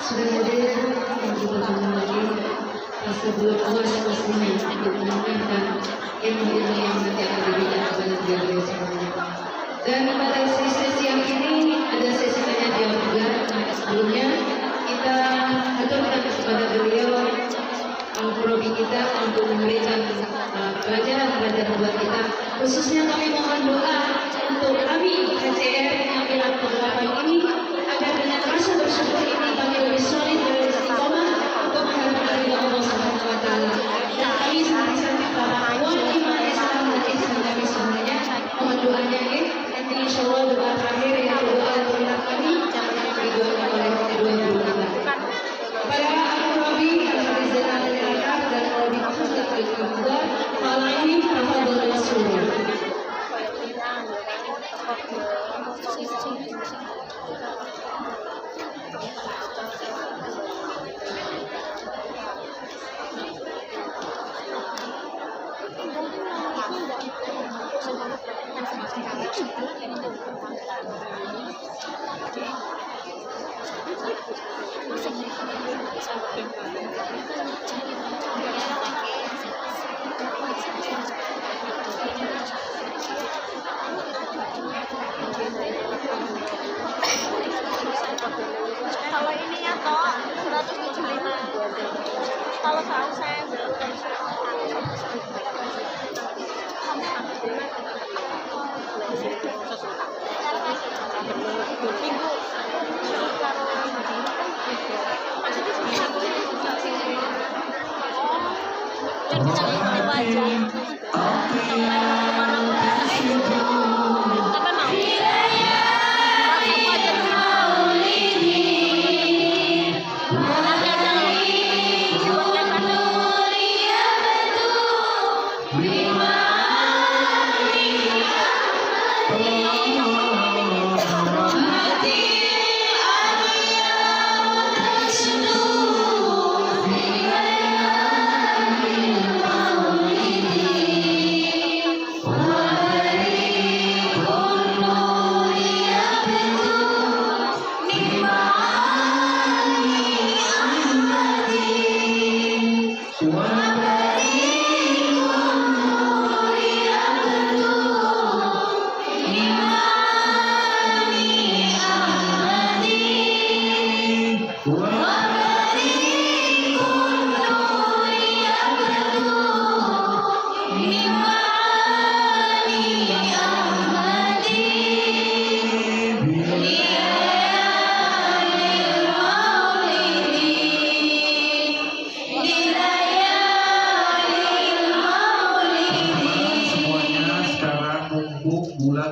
sudah hadir yang kita hormati sebelum Allah dan muslimin untuk menyampaikan ilmu yang nanti akan diberikan kepada beliau semuanya. Dan pada sesi yang ini ada sesi tanya jawab juga. Sebelumnya kita aturkan kepada beliau Probi kita untuk memberikan pelajaran buat kita. Khususnya kami mohon doa untuk kami HCR yang bilang penerapan ini agar dengan rasa bersyukur ini kami lebih solid dan istiqomah untuk menghadapi Allah Subhanahu Wa Taala. Dan kami senantiasa para awal iman Islam dan Islam kami semuanya mohon doanya nanti insya Allah doa terakhir yang doa untuk kami yang didoakan oleh kedua guru kita. Para Probi Al-Fadizah dan Probi Muhammad Al-Qadar malam ini tafadhol Rasulullah. Kalau ininya toh 175. Kalau saus saya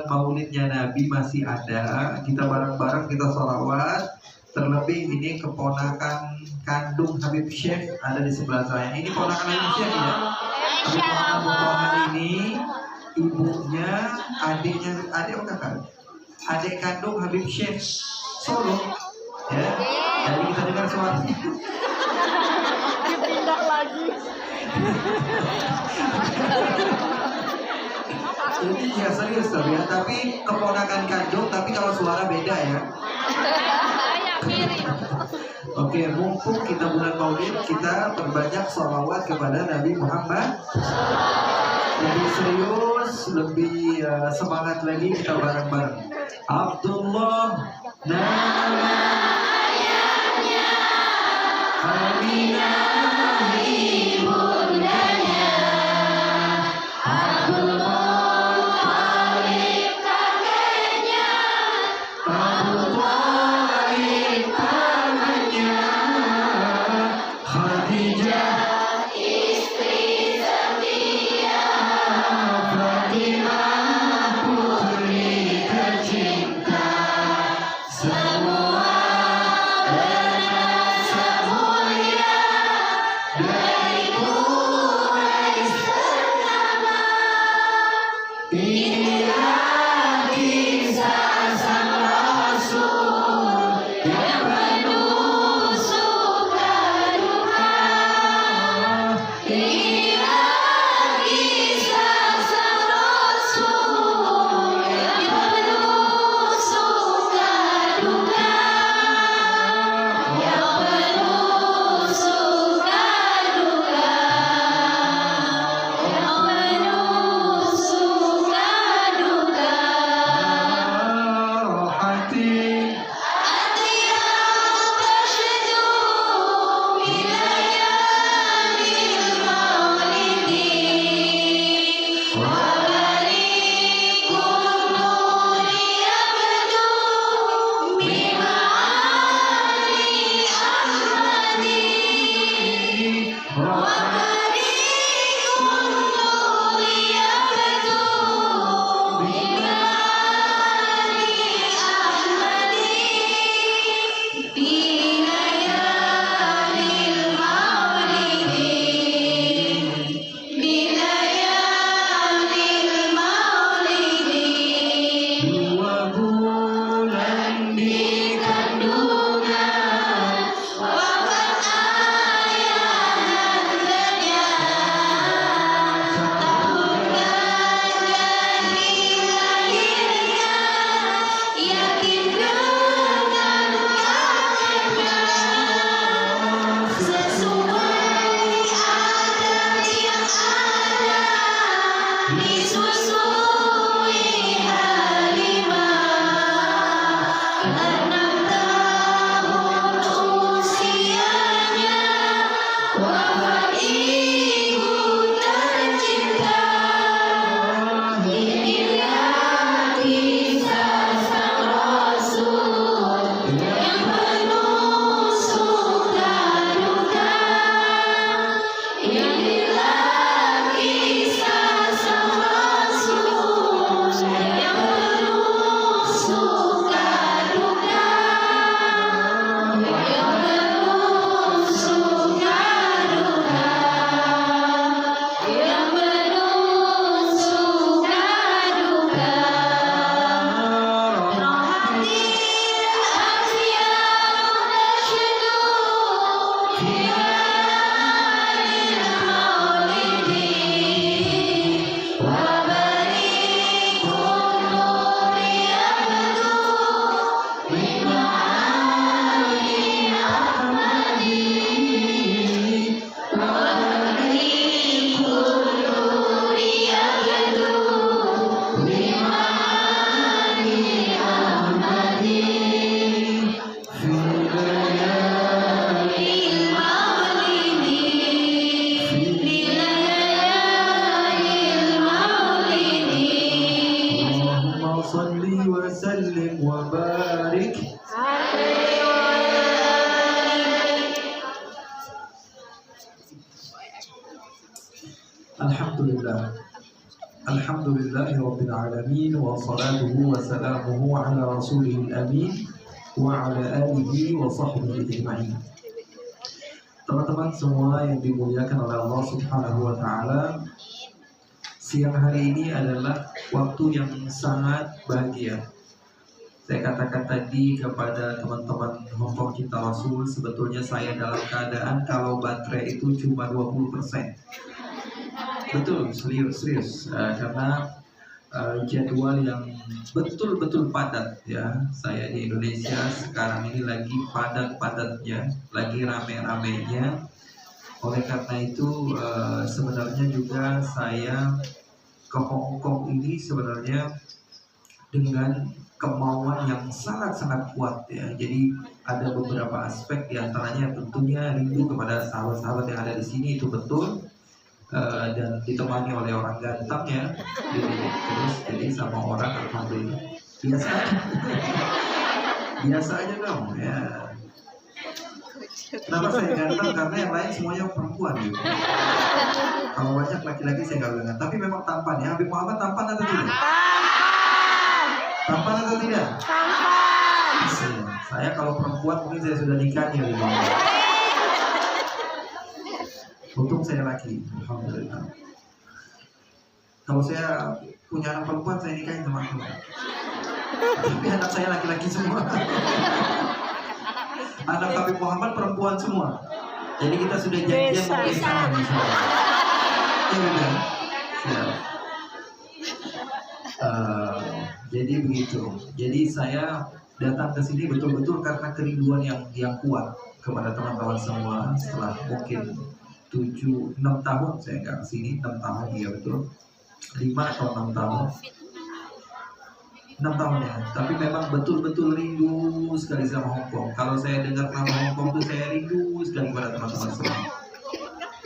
maulidnya Nabi masih ada, kita bareng-bareng kita sholawat. Terlebih ini keponakan kandung Habib Syekh ada di sebelah saya. Ini ponakan Habib Syekh ya. Ponakan ini ibunya, adik apa kakak? Adik kandung Habib Syekh Solo. Ya. Jadi kita dengar suaranya. pindah lagi. Ini ya serius ya, tapi keponakan kandung, tapi kalau suara beda ya. Oke, mumpung kita bulan Maulid, kita perbanyak sholawat kepada Nabi Muhammad. Lebih serius, lebih semangat lagi kita bareng-bareng. Abdullah nama ayahnya, Aminah ibundanya, Abdullah kakeknya, Abdullah semua berasa mulia dari Quraisy ternama. Inilah kisah sang Rasul yang penuh suka duka. Inilah kisah sang Rasul yang penuh suka duka. Yang penuh suka duka. Yang penuh suka duka. Hati dua bulan di kandungan wafat ayahandanya. Tahun ganjil lahirnya yakin dengan kakeknya. Sesuai adat yang ada disusui Halimah. 6 tahun usianya wafat ibu tercinta. Inilah kisah sang Rasul yang penuh suka duka. Inilah kisah sang Rasul yang penuh suka duka. Yang penuh suka duka. Yang penuh suka duka. Rohatir asyarun nasydu fi halil maulidi wa barikun nuri yabdu min ma'ali Ahmadi. Wa barikun nuri yabdu min ma'ali Ahmadi. Fi layalil maulidi. Fi layalil maulidi. Allahumma salli wa sallim wa barik. Alhamdulillah. Alhamdulillahi Rabbil Alamin. Wa salatuhu wa salamuhu ala rasulihil amin wa ala alihi wa sahbihi ajma'in. Teman-teman semua yang dimuliakan oleh Allah Subhanahu wa Ta'ala, siang hari ini adalah waktu yang sangat bahagia. Saya katakan tadi kepada teman-teman Hongkong Cinta Rasul, sebetulnya saya dalam keadaan kalau baterai itu cuma 20%. Betul, serius, karena jadwal yang betul-betul padat ya. Saya di Indonesia sekarang ini lagi padat-padatnya, lagi rame-ramenya. Oleh karena itu sebenarnya juga saya ke Hong Kong ini sebenarnya dengan kemauan yang sangat-sangat kuat ya. Jadi ada beberapa aspek, diantaranya tentunya rindu kepada sahabat-sahabat yang ada di sini, itu betul. Dan ditemani oleh orang ganteng ya, terus jadi sama orang alhamdulillah biasa aja dong ya. Kenapa saya ganteng? Karena yang lain semuanya perempuan gitu. Kalau banyak laki-laki saya nggak bilang, tapi memang tampan ya. Habib Muhammad tampan atau tidak? Tampan atau tidak? Tampan. Saya kalau perempuan mungkin saya sudah nikah ya. Untung saya laki, alhamdulillah. Kalau saya punya anak perempuan saya nikahin sama aku. Tapi anak saya laki-laki semua. Anak Habib Muhammad perempuan semua. Jadi kita sudah janjian mau nikah. Ya benar. Siap. Jadi begitu. Jadi saya datang ke sini betul-betul karena kerinduan yang kuat kepada teman-teman semua. Setelah mungkin 6 tahun saya nggak kesini, 6 tahun ya betul, 5 atau 6 tahun, 6 tahun ya. Tapi memang betul-betul rindu sekali sama Hong Kong. Kalau saya dengar nama Hong Kong itu saya rindu sekali pada teman-teman semua.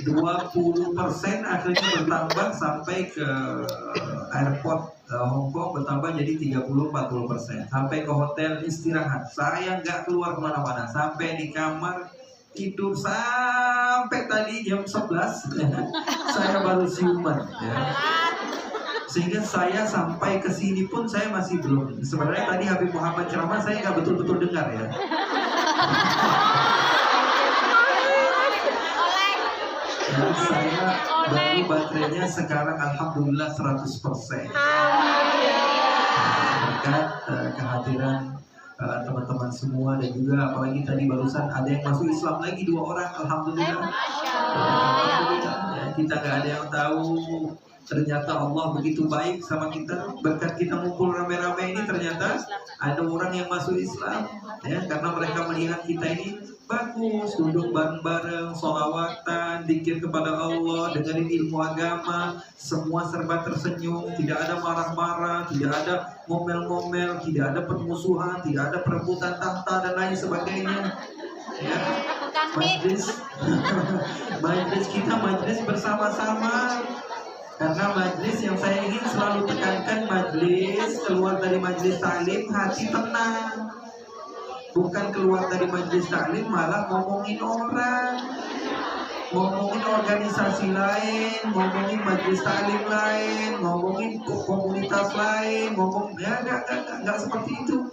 20% akhirnya bertambah sampai ke airport Hong Kong, bertambah jadi 30-40%. Sampai ke hotel istirahat, saya nggak keluar kemana-mana, sampai di kamar tidur sampai tadi jam 11 saya baru siuman ya. Sehingga saya sampai ke sini pun saya masih belum. Sebenarnya tadi Habib Muhammad ceramah saya nggak betul-betul dengar ya. Dan saya baru baterainya sekarang alhamdulillah 100%. Berkat kehadiran teman-teman semua, dan juga apalagi tadi barusan ada yang masuk Islam lagi 2 orang, alhamdulillah. Alhamdulillah ya, kita nggak ada yang tahu ternyata Allah begitu baik sama kita. Berkat kita ngumpul rame-rame ini ternyata ada orang yang masuk Islam ya, karena mereka melihat kita ini bagus, duduk bareng-bareng, sholawatan, zikir kepada Allah, dengerin ilmu agama, semua serba tersenyum, tidak ada marah-marah, tidak ada ngomel-ngomel, tidak ada permusuhan, tidak ada perebutan tahta dan lain sebagainya. Ya, majlis kita majlis bersama-sama. Karena majlis yang saya ingin selalu tekankan, majlis keluar dari majlis taklim hati tenang. Bukan keluar dari majlis taklim malah ngomongin orang, ngomongin organisasi lain, ngomongin majlis taklim lain, ngomongin komunitas lain, ya nggak seperti itu.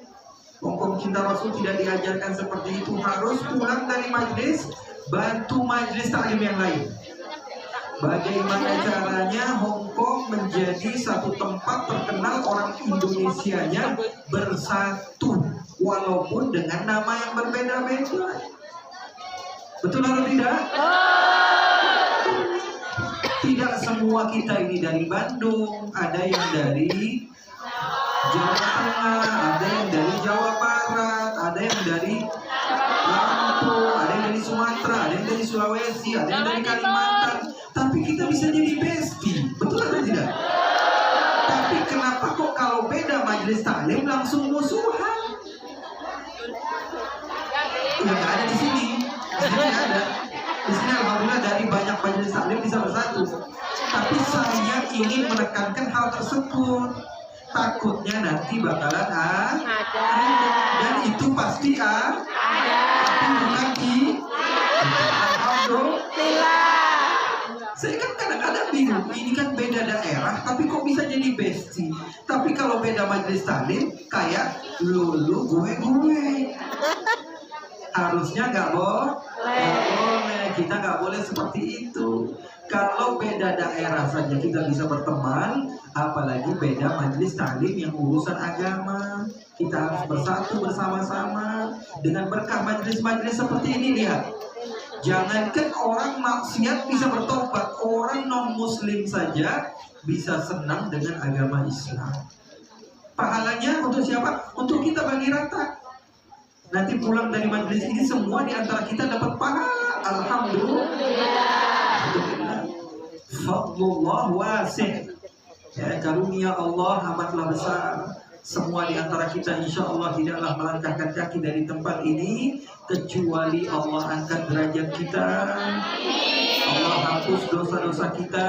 Hukum cinta Rasul tidak diajarkan seperti itu. Harus pulang dari majlis, bantu majlis taklim yang lain. Bagaimana caranya Hong Kong menjadi satu tempat terkenal orang Indonesianya bersatu, walaupun dengan nama yang berbeda-beda. Betul atau tidak? Tidak semua kita ini dari Bandung, ada yang dari Jawa Tengah, ada yang dari Jawa Barat, ada yang dari Lampung, ada yang dari Sumatera, ada yang dari Sulawesi, ada yang dari Kalimantan. Tapi kita bisa jadi bestie, betul atau tidak? Tapi kenapa kok kalau beda majlis taklim langsung musuhan? Ya nggak ada di sini. Di sini ada. Di sini alhamdulillah dari banyak majelis taklim bisa bersatu. Tapi saya ingin menekankan hal tersebut. Takutnya nanti bakalan ada. Dan itu pasti ada. Tapi bukan di. Alhamdulillah. Saya kan kadang-kadang bingung, ini kan beda daerah, tapi kok bisa jadi bestie? Tapi kalau beda majelis taklim, kayak lu gue. Harusnya nggak boleh, kita nggak boleh seperti itu. Kalau beda daerah saja kita bisa berteman, apalagi beda majelis taklim yang urusan agama. Kita harus bersatu bersama-sama dengan berkah majelis-majelis seperti ini. Lihat, jangankan orang maksiat bisa bertobat, orang non-muslim saja bisa senang dengan agama Islam. Pahalanya untuk siapa? Untuk kita bagi rata. Nanti pulang dari majelis ini semua di antara kita dapat pahala. Alhamdulillah. Fadlullah wasi'. Ya, karunia Allah amatlah besar. Semua di antara kita insya Allah tidaklah melangkahkan kaki dari tempat ini kecuali Allah angkat derajat kita, Allah hapus dosa-dosa kita.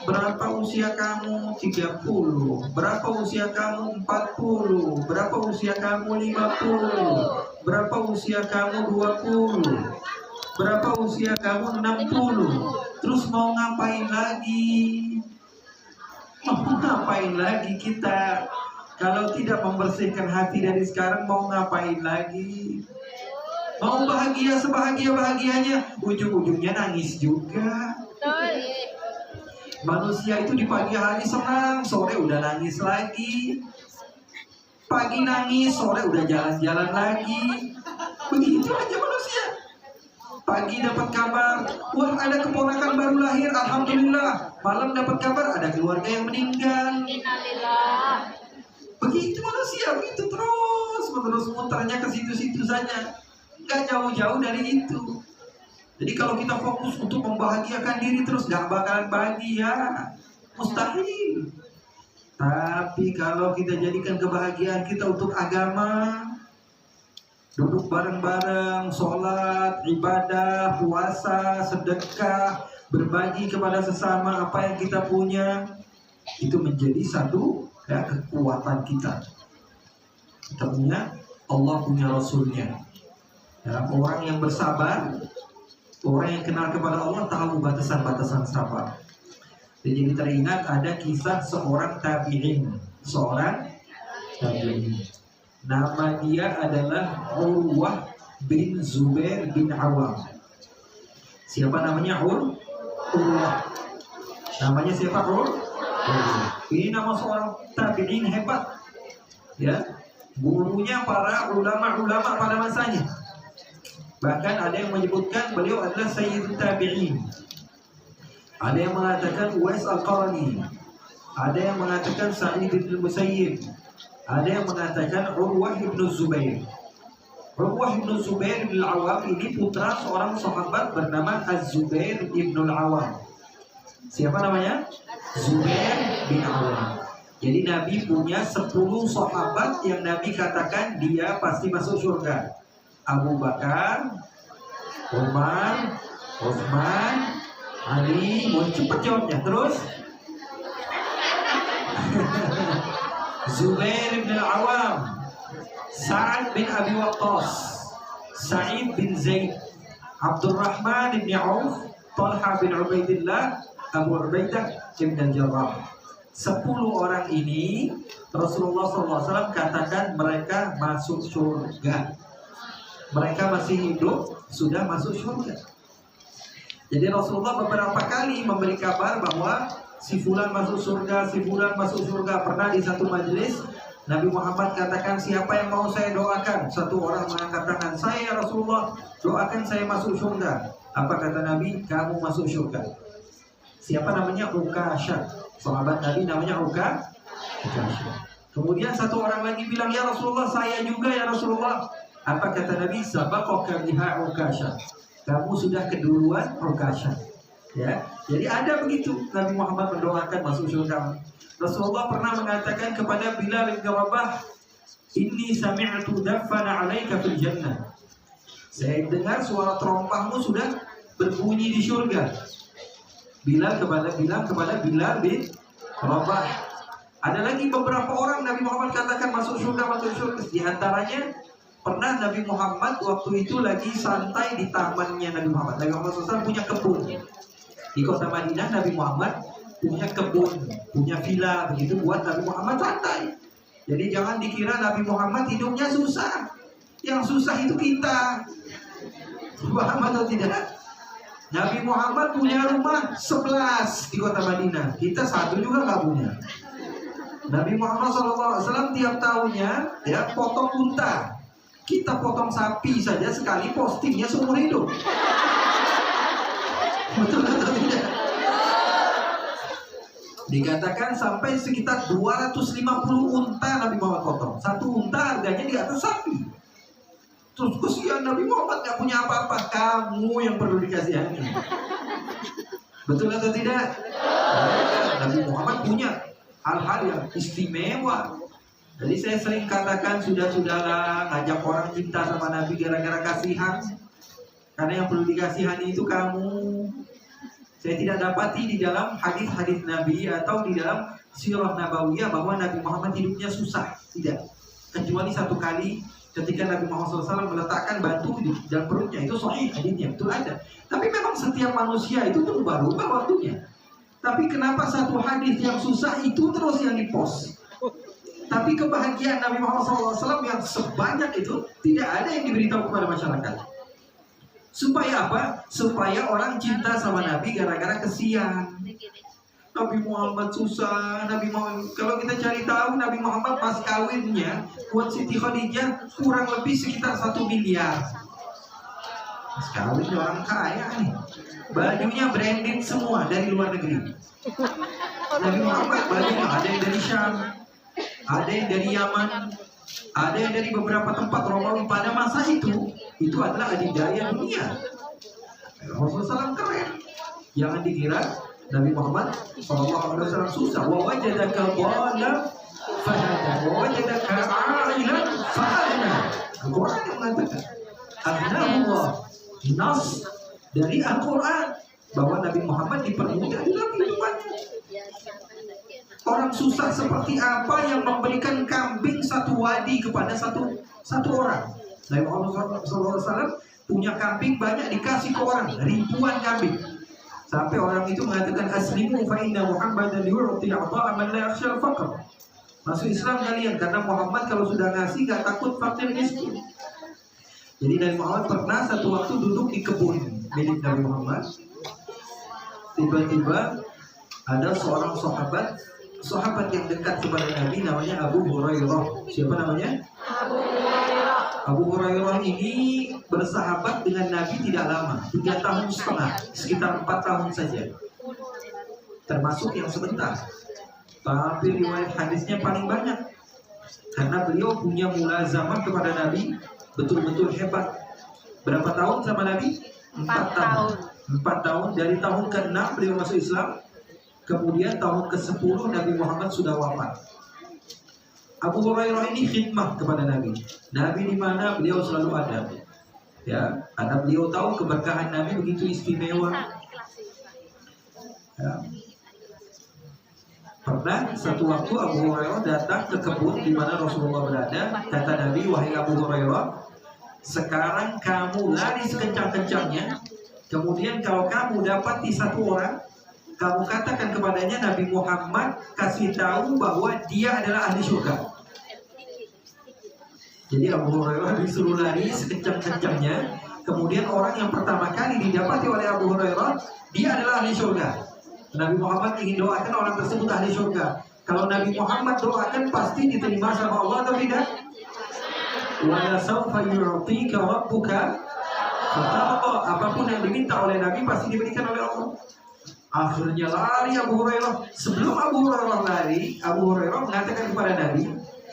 Berapa usia kamu? 30. Berapa usia kamu? 40. Berapa usia kamu? 50. Berapa usia kamu? 20. Berapa usia kamu? 60. Terus mau ngapain lagi? Mau ngapain lagi kita? Kalau tidak membersihkan hati dari sekarang, mau ngapain lagi? Mau bahagia sebahagia-bahagianya, ujung-ujungnya nangis juga. Betul. Manusia itu di pagi hari senang, sore udah nangis lagi. Pagi nangis, sore udah jalan-jalan lagi. Begitu aja manusia. Pagi dapat kabar, wah ada keponakan baru lahir, alhamdulillah. Malam dapat kabar, ada keluarga yang meninggal. Innalillah. Begitu manusia, begitu terus menerus muternya ke situ-situ saja. Nggak jauh-jauh dari itu. Jadi kalau kita fokus untuk membahagiakan diri terus, nggak bakalan bahagia. Mustahil. Tapi kalau kita jadikan kebahagiaan kita untuk agama, duduk bareng-bareng, sholat, ibadah, puasa, sedekah, berbagi kepada sesama apa yang kita punya, itu menjadi satu kekuatan kita. Kita punya Allah, punya Rasulnya. Ya, orang yang bersabar, orang yang kenal kepada Allah tahu batasan-batasan sabar. Jadi teringat ada kisah seorang tabi'in, seorang tabi'in. Nama dia adalah Urwah bin Zubair bin Awam. Siapa namanya? Urwah. Namanya siapa? Ini nama seorang tabi'in hebat. Ya, gurunya para ulama-ulama pada masanya. Bahkan ada yang menyebutkan beliau adalah Sayyidul Tabi'in. Ada yang mengatakan Uwais Al-Qarni. Ada yang mengatakan Sa'id bin Musayyib. Ada yang mengatakan Urwah bin Zubair. Urwah bin Zubair bin Al-Awam ini putra seorang sahabat bernama Az-Zubair bin Al-Awam. Siapa namanya? Zubair bin Awam. Jadi Nabi punya 10 sahabat yang Nabi katakan dia pasti masuk surga. Abu Bakar, Umar, Utsman, Ali. Mau cepet jawabnya. Terus Zubair bin Al-Awam, Sa'ad bin Abi Waqqas, Sa'id bin Zaid, Abdurrahman bin Auf, Talha bin Ubaidillah, Abu Ubaidah bin Al-Jarrah. 10 orang ini Rasulullah SAW katakan mereka masuk surga. Mereka masih hidup, sudah masuk surga. Jadi Rasulullah beberapa kali memberi kabar bahwa si fulan masuk surga, si fulan masuk surga. Pernah di satu majelis Nabi Muhammad katakan, siapa yang mau saya doakan? Satu orang mengangkat tangan, saya Rasulullah, doakan saya masuk surga. Apa kata Nabi? Kamu masuk surga. Siapa namanya? Ukasha. Sahabat Nabi namanya Ukasha. Kemudian satu orang lagi bilang, ya Rasulullah, saya juga ya Rasulullah. Apa kata Nabi? Sabaqaka biha Ukasha. Kamu sudah keduluan Ukasha. Ya, jadi ada begitu Nabi Muhammad mendoakan masuk surga. Rasulullah pernah mengatakan kepada Bilal bin Rabah, inni sami'tu daffana 'alaika fil jannah. Saya dengar suara terompahmu sudah berbunyi di surga. Bilang kepada Bilal bin Rabah. Ada lagi beberapa orang Nabi Muhammad katakan masuk surga, masuk surga. Di antaranya pernah Nabi Muhammad waktu itu lagi santai di tamannya Nabi Muhammad. Nabi Muhammad SAW punya kebun. Di kota Madinah Nabi Muhammad punya kebun, punya villa begitu buat Nabi Muhammad santai. Jadi jangan dikira Nabi Muhammad hidupnya susah. Yang susah itu kita. Paham atau tidak? Nabi Muhammad punya rumah 11 di kota Madinah. Kita satu juga nggak punya. Nabi Muhammad SAW tiap tahunnya ya potong unta. Kita potong sapi saja sekali postingnya seumur hidup. Betul atau tidak? Dikatakan sampai sekitar 250 unta Nabi Muhammad potong. Satu unta harganya di atas sapi. Terus kesian Nabi Muhammad gak punya apa-apa. Kamu yang perlu dikasihani. Betul atau tidak? Nabi Muhammad punya hal-hal yang istimewa. Jadi saya sering katakan sudah-sudahlah ngajak orang cinta sama Nabi gara-gara kasihan. Karena yang perlu dikasihani itu kamu. Saya tidak dapati di dalam hadis-hadis Nabi atau di dalam sirah nabawiyah bahwa Nabi Muhammad hidupnya susah. Tidak. Kecuali satu kali ketika Nabi Muhammad SAW meletakkan batu di dalam perutnya. Itu sahih hadisnya, betul ada. Tapi memang setiap manusia itu berubah-ubah waktunya. Tapi kenapa satu hadis yang susah itu terus yang dipost? Tapi kebahagiaan Nabi Muhammad SAW yang sebanyak itu tidak ada yang diberitahu kepada masyarakat. Supaya apa? Supaya orang cinta sama Nabi gara-gara kesian. Nabi Muhammad susah, Nabi Muhammad. Kalau kita cari tahu, Nabi Muhammad pas kawinnya buat Siti Khadijah kurang lebih sekitar 1 miliar. Mas kawin orang kaya nih. Bajunya branded semua dari luar negeri. Nabi Muhammad bajunya ada yang dari Syam, ada yang dari Yaman, ada yang dari beberapa tempat Romawi. Pada masa itu adalah adidaya dunia. Rasulullah SAW keren. Jangan dikira Nabi Muhammad SAW susah. Wa wajadaka dhalan fahada, wa wajadaka 'ailan fa'agna. Al-Quran yang mengatakan aghnahullah. Nas dari Al-Quran bahwa Nabi Muhammad dipermudah dalam kehidupannya. Orang susah seperti apa yang memberikan kambing satu wadi kepada satu orang. Nabi Muhammad SAW punya kambing banyak, dikasih ke orang ribuan kambing. Sampai orang itu mengatakan aslimu fa inna Muhammadan yu'ti 'ata'a man la yakhsha al-faqr. Masuk Islam kalian karena Muhammad kalau sudah ngasih gak takut fakir miskin. Jadi Nabi Muhammad pernah satu waktu duduk di kebun milik Nabi Muhammad. Tiba-tiba ada seorang sahabat yang dekat kepada Nabi, namanya Abu Hurairah. Siapa namanya? Abu Hurairah. Abu Hurairah ini bersahabat dengan Nabi tidak lama, 3,5 tahun, sekitar 4 tahun saja. Termasuk yang sebentar. Tapi riwayat hadisnya paling banyak. Karena beliau punya mulazamah kepada Nabi betul-betul hebat. Berapa tahun sama Nabi? 4 tahun. 4 tahun. Dari tahun ke-6 beliau masuk Islam. Kemudian tahun ke-10 Nabi Muhammad sudah wafat. Abu Hurairah ini khidmah kepada Nabi. Nabi di mana beliau selalu ada. Ya, karena beliau tahu keberkahan Nabi begitu istimewa. Ya. Pernah satu waktu Abu Hurairah datang ke kebun di mana Rasulullah berada. Kata Nabi, wahai Abu Hurairah, sekarang kamu lari sekencang-kencangnya. Kemudian kalau kamu dapati satu orang, kamu katakan kepadanya Nabi Muhammad kasih tahu bahwa dia adalah ahli surga. Jadi Abu Hurairah disuruh lari sekencang-kencangnya. Kemudian orang yang pertama kali didapati oleh Abu Hurairah, dia adalah ahli surga. Nabi Muhammad ingin doakan orang tersebut ahli surga. Kalau Nabi Muhammad doakan pasti diterima sama Allah atau tidak? Wa sawfa yu'tika rabbuka fatarda. Apapun yang diminta oleh Nabi pasti diberikan oleh Allah. Akhirnya lari Abu Hurairah. Sebelum Abu Hurairah lari, Abu Hurairah mengatakan kepada Nabi,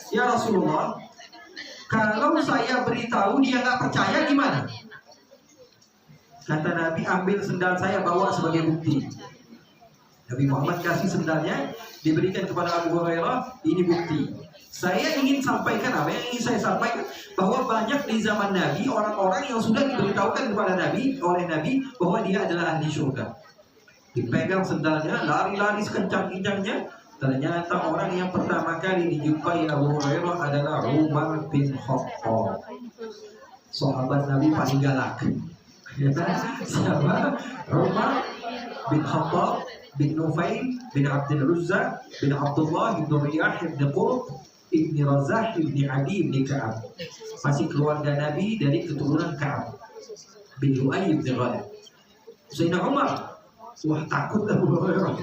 ya Rasulullah, kalau saya beritahu dia nggak percaya gimana? Kata Nabi, ambil sendal saya bawa sebagai bukti. Nabi Muhammad kasih sendalnya, diberikan kepada Abu Hurairah, ini bukti. Saya ingin sampaikan apa yang ingin saya sampaikan, bahwa banyak di zaman Nabi orang-orang yang sudah diberitahukan kepada Nabi oleh Nabi bahwa dia adalah ahli surga. Dipegang sendalnya, lari-lari sekencang-kencangnya. Ternyata orang yang pertama kali dijumpai Abu Hurairah adalah Umar bin Khattab, sahabat Nabi paling galak. Siapa? Umar bin Khattab bin Nufail bin Abdul Uzza bin Abdullah bin Riyah bin Qurt bin Razah bin Adi bin Ka'ab. Masih keluarga Nabi dari keturunan Ka'ab bin Lu'ay bin Ghalib. Sayyidina Umar, wah takut Abu Hurairah.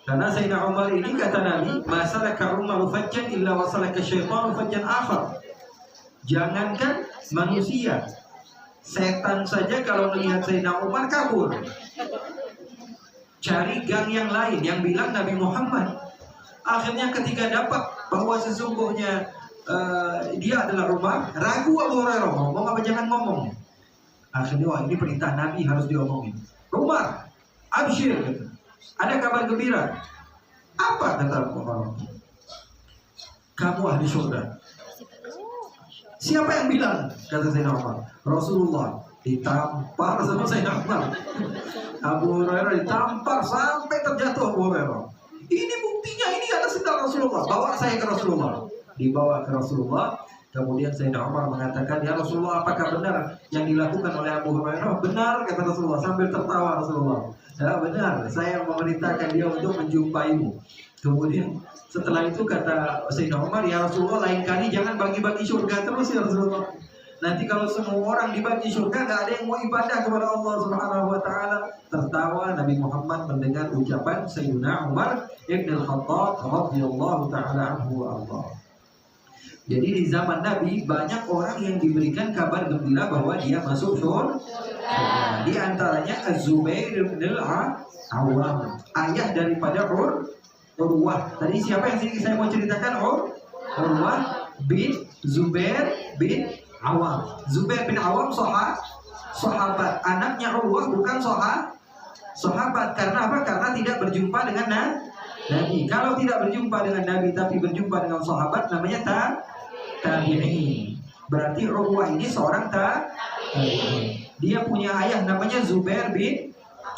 Karena Sayyidina Umar ini kata Nabi, masalaka Umar fajjan illa wasalaka syaitan fajjan akhar. Jangankan manusia, setan saja kalau melihat Sayyidina Umar kabur. Cari gang yang lain yang bilang Nabi Muhammad. Akhirnya ketika dapat bahwa sesungguhnya dia adalah Umar, ragu Abu Hurairah, ngomong apa jangan ngomong. Akhirnya wah ini perintah Nabi harus diomongin. Umar, absyir, ada kabar gembira. Apa kata Abu Hurairah? Kamu ahli surga. Siapa yang bilang? Kata Sayyidina Umar. Rasulullah. Ditampar sama Sayyidina Umar. Abu Hurairah ditampar sampai terjatuh Abu Hurairah. Ini buktinya, ini ada sendal Rasulullah. Bawa saya ke Rasulullah. Dibawa ke Rasulullah. Kemudian Sayyidina Umar mengatakan, ya Rasulullah, apakah benar yang dilakukan oleh Abu Hurairah? Benar, kata Rasulullah sambil tertawa Rasulullah. Ya benar, saya memerintahkan dia untuk menjumpaimu. Kemudian setelah itu kata Sayyidina Umar, ya Rasulullah, lain kali jangan bagi-bagi surga terus ya Rasulullah. Nanti kalau semua orang dibagi surga, nggak ada yang mau ibadah kepada Allah Subhanahu Wa Taala. Tertawa Nabi Muhammad mendengar ucapan Sayyidina Umar Ibn Al-Khattab radhiyallahu taala anhu wa Allah. Jadi di zaman Nabi banyak orang yang diberikan kabar gembira bahwa dia masuk surga. Di antaranya Az-Zubair bin Al-Awwam, ayah daripada Urwah. Tadi siapa yang saya mau ceritakan? Urwah bin Zubair bin Awam. Zubair bin Awam sahabat. Anaknya Urwah bukan sahabat. Karena apa? Karena tidak berjumpa dengan Nabi. Kalau tidak berjumpa dengan Nabi tapi berjumpa dengan sahabat, namanya tabi'in. Berarti Urwah ini seorang tabi'in. Dia punya ayah namanya Zubair bin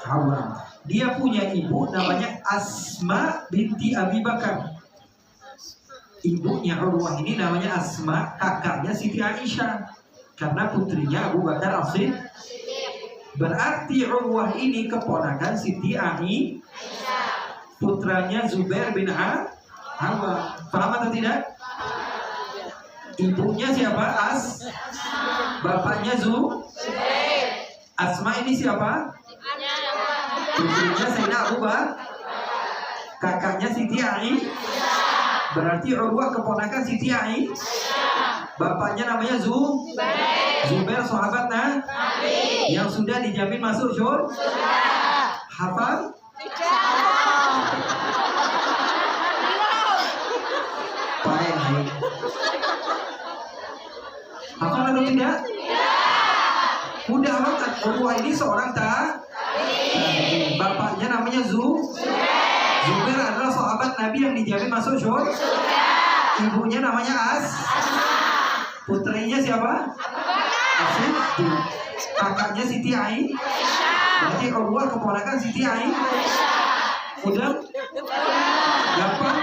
Awam. Dia punya ibu namanya Asma binti Abi Bakar. Ibunya Urwah ini namanya Asma, kakaknya Siti Aisyah. Karena putrinya Abu Bakar As-Siddiq. Berarti Urwah ini keponakan Siti Aisyah, putranya Zubair bin Awam. Paham atau tidak? Ibunya siapa? Bapaknya Asma ini siapa? Putrinya Sayyidina Abu Bakar, kakaknya Siti Aisyah. Berarti Urwah keponakan Siti Aisyah. Bapaknya namanya Zubair, sahabat Nabi yang sudah dijamin masuk surga. Hafal? Baik. Hafal atau tidak? Mudah banget. Urwah ini seorang bapaknya namanya Zubair adalah sahabat Nabi yang dijamin masuk surga. Ibunya namanya putrinya siapa? As-Siddiq. Kakaknya Siti Aisyah. Berarti Urwah keponakan Siti Aisyah. Udah? Gampang?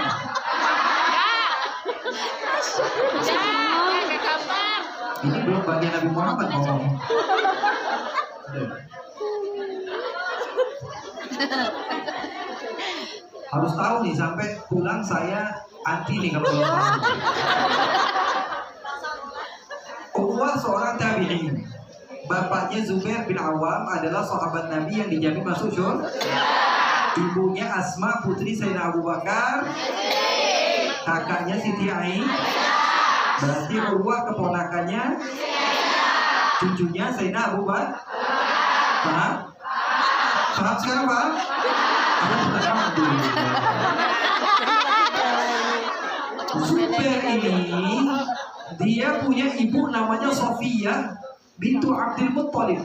Ini belum bagian Nabi Muhammad ngomong. Harus tahu nih, sampai pulang saya anti nih kalau belum tahu. Urwah seorang tabi'in. Bapaknya Zubair bin Awam adalah sahabat Nabi yang dijamin masuk surga. Ibunya Asma putri Sayyidina Abu Bakar, kakaknya Siti Aisyah. Berarti Urwah keponakannya, cucunya Sayyidina Abu Bakar. Paham? Paham sekarang, Pak? Zubair ini dia punya ibu namanya Sofiyah bintu Abdul Muttalib.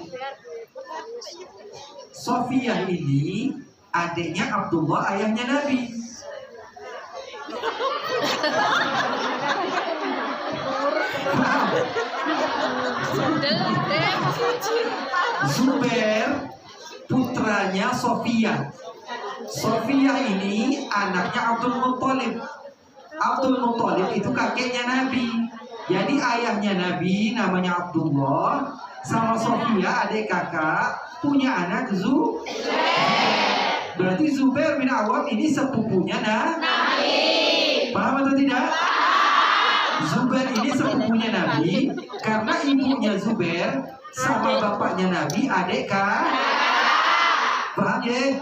Sofiyah ini adiknya Abdullah, ayahnya Nabi. Zubair putranya Sofiyah. Sofiyah ini anaknya Abdul Muttalib. Abdul Muttalib itu kakeknya Nabi. Jadi ayahnya Nabi namanya Abdullah, sama Sofiyah adik kakak, punya anak Zubair. Berarti Zubair bin Awam ini sepupunya Nabi. Paham atau tidak? Zubair ini sepupunya Nabi karena ibunya Zubair sama bapaknya Nabi adik kakak. Paham ya?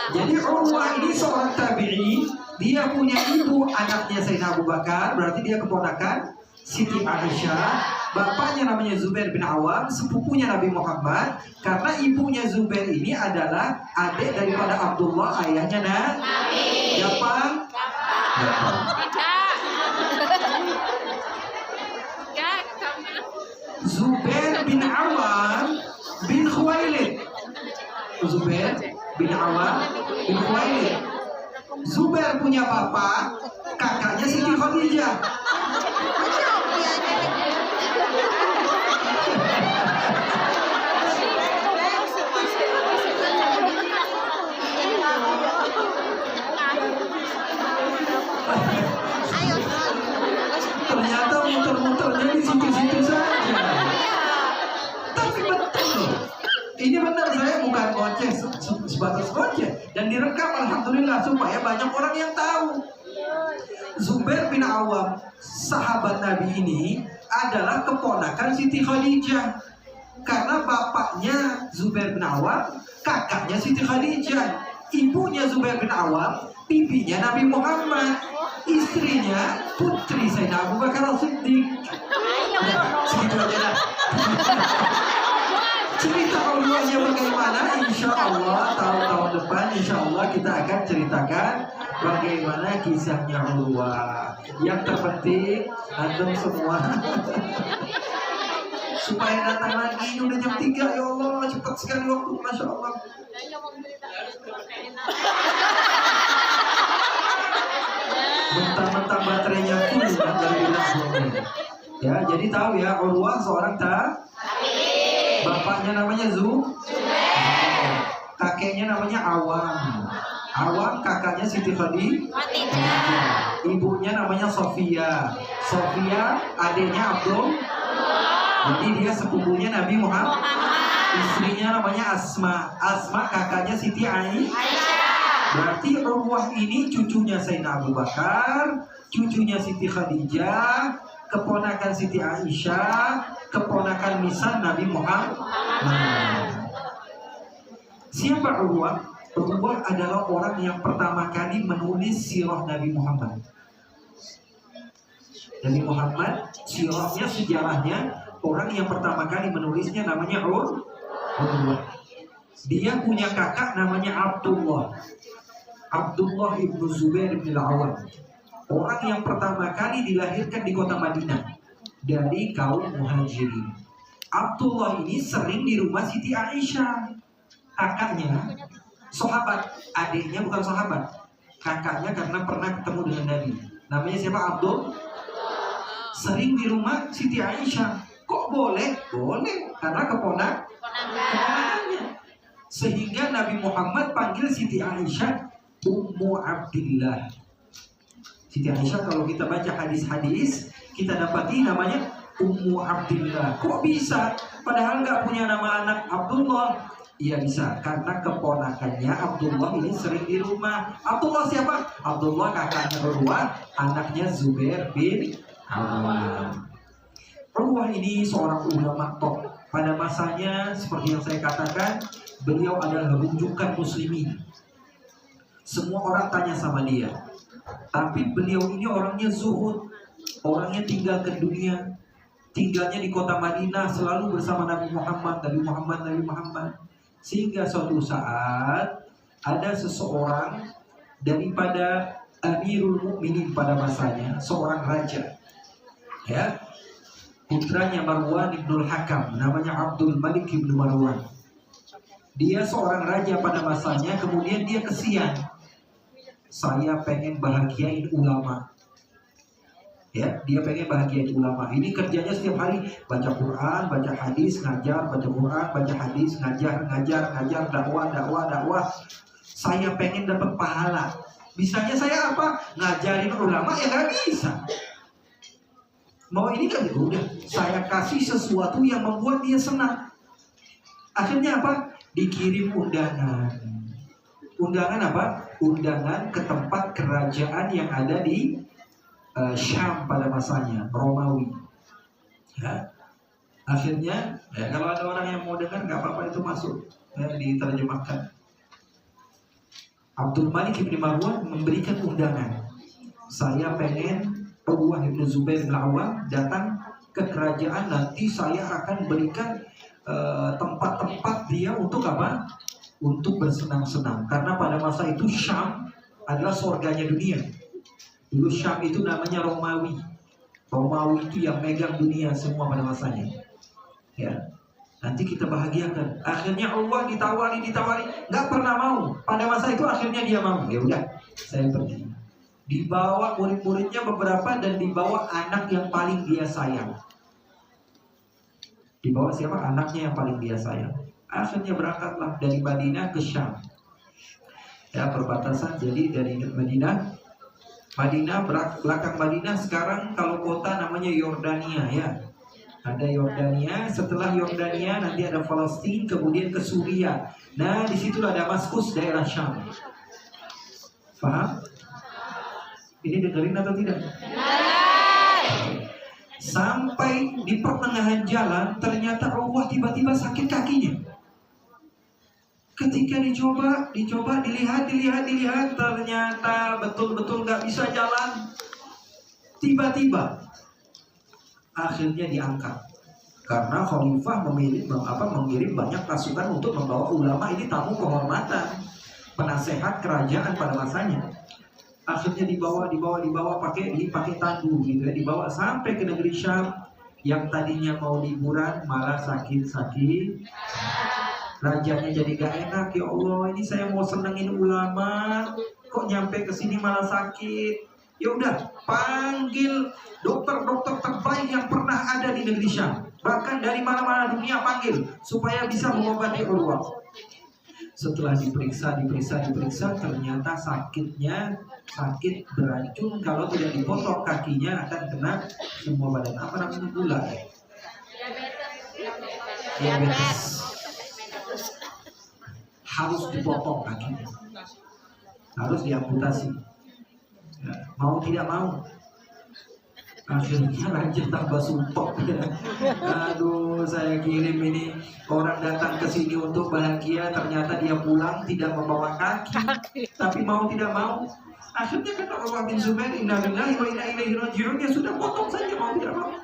Jadi Urwah ini seorang tabi'i. Dia punya ibu, anaknya Sayyidina Abu Bakar, berarti dia keponakan Siti Aisyah. Bapaknya namanya Zubair bin Awam, sepupunya Nabi Muhammad. Karena ibunya Zubair ini adalah adik daripada Abdullah, ayahnya Nabi. Gampang? Gampang. Zubair bin Awam bin Khuwailid. Zubair bin Awam bin Khuwailid. Zubair punya bapak, kakaknya Siti Khadijah. Ternyata muter-muternya di situ-situ saja. sebatas gojek dan direkam alhamdulillah supaya banyak orang yang tahu. Zubair bin Awam, sahabat Nabi ini adalah keponakan Siti Khadijah. Karena bapaknya Zubair bin Awam, kakaknya Siti Khadijah. Ibunya Zubair bin Awam, bibinya Nabi Muhammad. Istrinya putri Sayyidina Abu Bakar As-Siddiq. Ya, segitu aja dah. Cerita Urwahnya bagaimana? Insya Allah tahun-tahun depan Insya Allah kita akan ceritakan bagaimana kisahnya Urwah. Yang terpenting antum semua supaya datang lagi. Ini udah jam 3 ya Allah, cepat sekali waktu, Masya Allah. Mentang-mentang baterainya full kan dari ya, jadi tahu ya Urwah seorang bapaknya namanya kakeknya namanya Awam, kakaknya Siti Khadijah, ibunya namanya Sofia, adiknya Abdul. Jadi dia sepupunya Nabi Muhammad. Istrinya namanya Asma, kakaknya Siti Aisyah. Berarti Urwah ini cucunya Sayyidina Abu Bakar, cucunya Siti Khadijah, keponakan Siti Aisyah, keponakan misal Nabi Muhammad. Siapa Urwah? Urwah adalah orang yang pertama kali menulis sirah Nabi Muhammad. Nabi Muhammad, sirahnya, sejarahnya, orang yang pertama kali menulisnya namanya Urwah. Dia punya kakak namanya Abdullah ibnu Zubair bin Awam. Orang yang pertama kali dilahirkan di kota Madinah dari kaum Muhajirin. Abdullah ini sering di rumah Siti Aisyah. Kakaknya sahabat, adiknya bukan sahabat. Kakaknya karena pernah ketemu dengan Nabi. Namanya siapa? Abdul. Sering di rumah Siti Aisyah. Kok boleh? Boleh, karena keponakannya. Sehingga Nabi Muhammad panggil Siti Aisyah Ummu Abdillah. Siti Aisyah kalau kita baca hadis-hadis, kita dapati namanya Ummu Abdillah. Kok bisa? Padahal nggak punya nama anak Abdullah. Iya bisa, karena keponakannya Abdullah ini sering di rumah. Abdullah siapa? Abdullah kakaknya Urwah, anaknya Zubair bin Awam. Urwah ini seorang ulama top. Pada masanya, seperti yang saya katakan, beliau adalah rujukan muslimin. Semua orang tanya sama dia. Tapi beliau ini orangnya zuhud. Orangnya tinggal ke dunia. Tinggalnya di kota Madinah, selalu bersama Nabi Muhammad. Sehingga suatu saat ada seseorang daripada Amirul Mukminin pada masanya, seorang raja, ya, putranya Marwan ibnul Hakam, namanya Abdul Malik ibnu Marwan. Dia seorang raja pada masanya, kemudian dia kesian. Saya pengen bahagiain ulama. Ya, dia pengen bahagiain ulama. Ini kerjanya setiap hari baca Quran, baca hadis, ngajar, baca Quran, baca hadis, ngajar, dakwah. Saya pengen dapat pahala. Bisanya saya apa? Ngajarin ulama ya nggak bisa. Mau ini kan udah saya kasih sesuatu yang membuat dia senang. Akhirnya apa? Dikirim undangan. Undangan apa? Undangan ke tempat kerajaan yang ada di Syam pada masanya, Romawi. Ya. Akhirnya, ya, kalau ada orang yang mau dengar, nggak apa-apa, itu masuk, ya, diterjemahkan. Abdul Malik ibn Marwan memberikan undangan. Saya pengen Urwah ibn Zubair bin Awam datang ke kerajaan, nanti saya akan berikan tempat-tempat dia untuk apa? Untuk bersenang-senang. Karena pada masa itu Syam adalah surganya dunia. Dulu Syam itu namanya Romawi. Romawi itu yang megang dunia semua pada masanya. Ya, nanti kita bahagiakan. Akhirnya Urwah ditawari, nggak pernah mau. Pada masa itu akhirnya dia mau. Ya udah, saya pergi. Dibawa murid-muridnya beberapa dan dibawa anak yang paling dia sayang. Dibawa siapa? Anaknya yang paling dia sayang. Akhirnya berangkatlah dari Madinah ke Syam. Ya, perbatasan. Jadi dari Madinah, belakang Madinah sekarang kalau kota namanya Yordania, ya. Ada Yordania, setelah Yordania nanti ada Palestina, kemudian ke Suriah. Nah, disitulah Damaskus, daerah Syam. Paham? Ini dengerin atau tidak? Sampai di pertengahan jalan, ternyata Allah tiba-tiba sakit kakinya. Ketika dicoba, dilihat, ternyata betul-betul nggak bisa jalan. Tiba-tiba, akhirnya diangkat. Karena khalifah mengirim banyak pasukan untuk membawa ulama ini tamu kehormatan, penasehat kerajaan pada masanya. Akhirnya dibawa pakai tandu gitu ya, dibawa sampai ke negeri Syam. Yang tadinya mau liburan malah sakit. Rajanya jadi gak enak, ya Allah, ini saya mau senengin ulama, kok nyampe ke sini malah sakit. Ya udah, panggil dokter-dokter terbaik yang pernah ada di negeri Syam. Bahkan dari mana-mana dunia panggil supaya bisa mengobati Urwah. Setelah diperiksa, ternyata sakit beracun. Kalau tidak dipotong kakinya akan kena semua badan. Apa namanya, gula ya? Diabetes. Harus dipotong kakinya, harus diamputasi. Ya, mau tidak mau. Akhirnya raja tambah sumpah. Aduh, saya kirim ini orang datang ke sini untuk bahagia, ternyata dia pulang tidak membawa kaki. Tapi mau tidak mau, akhirnya kata Urwah bin Zubair, inna lillahi wa inna ilaihi raji'un, dia sudah potong saja mau tidak mau.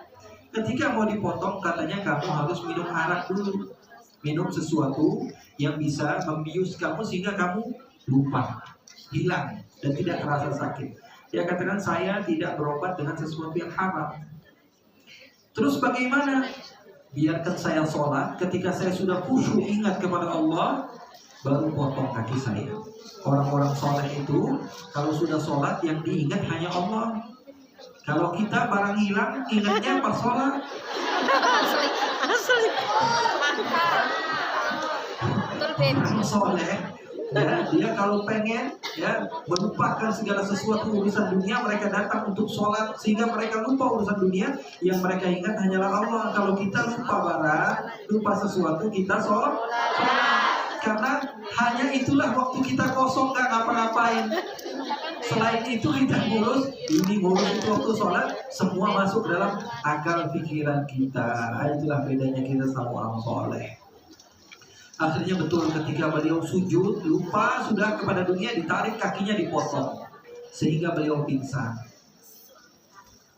Ketika mau dipotong, katanya kamu harus minum arak dulu, minum sesuatu yang bisa membius kamu sehingga kamu lupa, hilang dan tidak terasa sakit. Dia katakan, saya tidak berobat dengan sesuatu yang haram. Terus bagaimana? Biarkan saya sholat, ketika saya sudah khusyuk ingat kepada Allah, baru potong kaki saya. Orang-orang soleh itu kalau sudah sholat yang diingat hanya Allah. Kalau kita barang hilang, ingatnya pas sholat. Asli. Orang soleh, ya, dia kalau pengen ya melupakan segala sesuatu urusan dunia, mereka datang untuk sholat sehingga mereka lupa urusan dunia. Yang mereka ingat hanyalah Allah. Kalau kita lupa barang, lupa sesuatu, kita sholat. Karena hanya itulah waktu kita kosong, gak ngapa-ngapain. Selain itu kita ngurus itu waktu sholat, semua masuk dalam akal pikiran kita. Itulah bedanya kita sama orang soleh. Akhirnya betul ketika beliau sujud, lupa sudah kepada dunia, ditarik kakinya, dipotong sehingga beliau pingsan.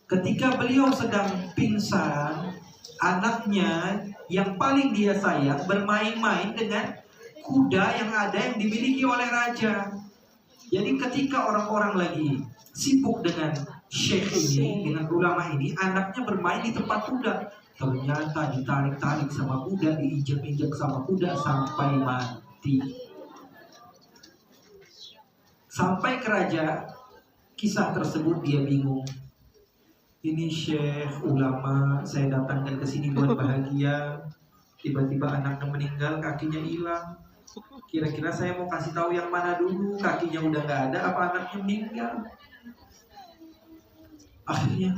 Ketika beliau sedang pingsan, anaknya yang paling dia sayang bermain-main dengan kuda yang ada yang dimiliki oleh raja. Jadi ketika orang-orang lagi sibuk dengan syekh ini, dengan ulama ini, anaknya bermain di tempat kuda. Ternyata ditarik-tarik sama kuda, diinjek-injek sama kuda sampai mati. Sampai ke raja, kisah tersebut dia bingung. Ini syekh ulama saya datangkan ke sini buat bahagia, tiba-tiba anaknya meninggal, kakinya hilang. Kira-kira saya mau kasih tahu yang mana dulu? Kakinya udah nggak ada, apa anaknya meninggal? Akhirnya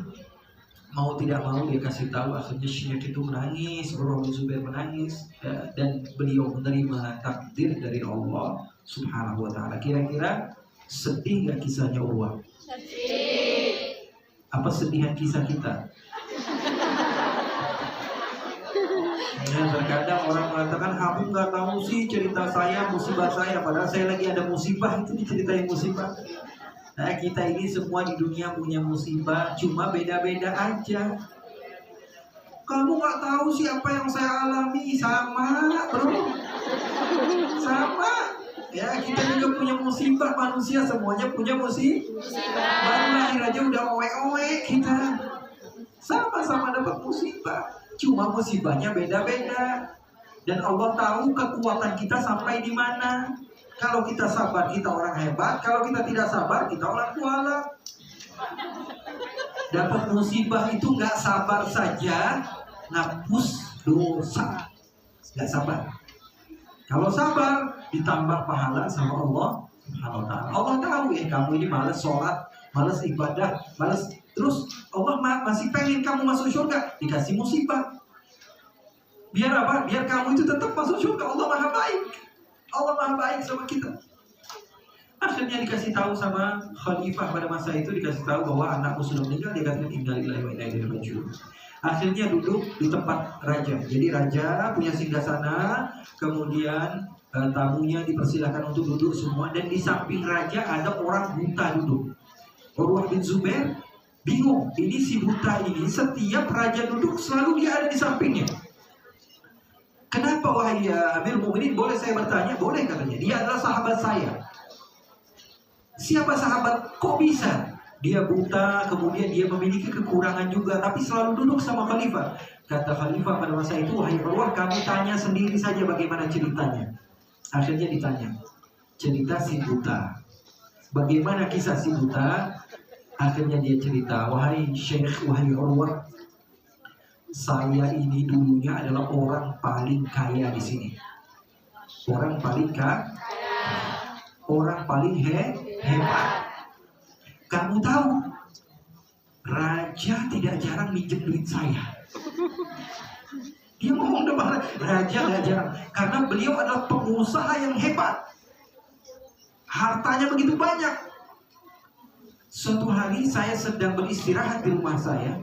mau tidak mau dia kasih tahu. Akhirnya syekh itu menangis, Urwah bin Zubair menangis, ya, dan beliau menerima takdir dari Allah Subhanahu wa taala. Kira-kira sedih nggak kisahnya Urwah? Sedih. Apa sedihan kisah kita? Ya, terkadang orang mengatakan, aku nggak tahu sih cerita saya, musibah saya, padahal saya lagi ada musibah, itu diceritain musibah. Nah, kita ini semua di dunia punya musibah, cuma beda-beda aja. Kamu nggak tahu sih apa yang saya alami, sama bro, sama. Ya, kita juga punya musibah, manusia semuanya punya musibah. Baru lahir aja udah owe-owe kita. Sama-sama dapat musibah, cuma musibahnya beda-beda. Dan Allah tahu kekuatan kita sampai di mana. Kalau kita sabar, kita orang hebat. Kalau kita tidak sabar, kita orang kuala. Dapat musibah itu nggak sabar saja, ngapus dosa. Nggak sabar. Kalau sabar, ditambah pahala sama Allah Subhanahu wa taala. Allah tahu ya kamu ini malas sholat, malas ibadah, malas. Terus Allah masih pengen kamu masuk surga, dikasih musibah. Biar apa? Biar kamu itu tetap masuk surga. Allah Maha baik. Allah Maha baik sama kita. Akhirnya dikasih tahu sama khalifah pada masa itu, dikasih tahu bahwa anakmu sudah meninggal. Dia katakan innalillahi wa inna ilaihi raji'un. Akhirnya duduk di tempat raja. Jadi raja punya singgasana, kemudian tamunya dipersilakan untuk duduk semua, dan di samping raja ada orang buta duduk. Urwah bin Zubair bingung, ini si buta ini setiap raja duduk selalu dia ada di sampingnya. Kenapa wahai Amirul Mukminin? Boleh saya bertanya? Boleh, katanya. Dia adalah sahabat saya. Siapa sahabat? Kok bisa? Dia buta, kemudian dia memiliki kekurangan juga, tapi selalu duduk sama khalifah. Kata khalifah pada masa itu, wahai Urwah, kamu tanya sendiri saja bagaimana ceritanya. Akhirnya ditanya, cerita si buta. Bagaimana kisah si buta? Akhirnya dia cerita, wahai Syekh, wahai Urwah, saya ini dulunya adalah orang paling kaya di sini. Orang paling kaya, orang paling hebat. Kamu tahu, raja tidak jarang minjem duit saya. Dia ngomong depan raja tidak jarang, karena beliau adalah pengusaha yang hebat. Hartanya begitu banyak. Suatu hari saya sedang beristirahat di rumah saya.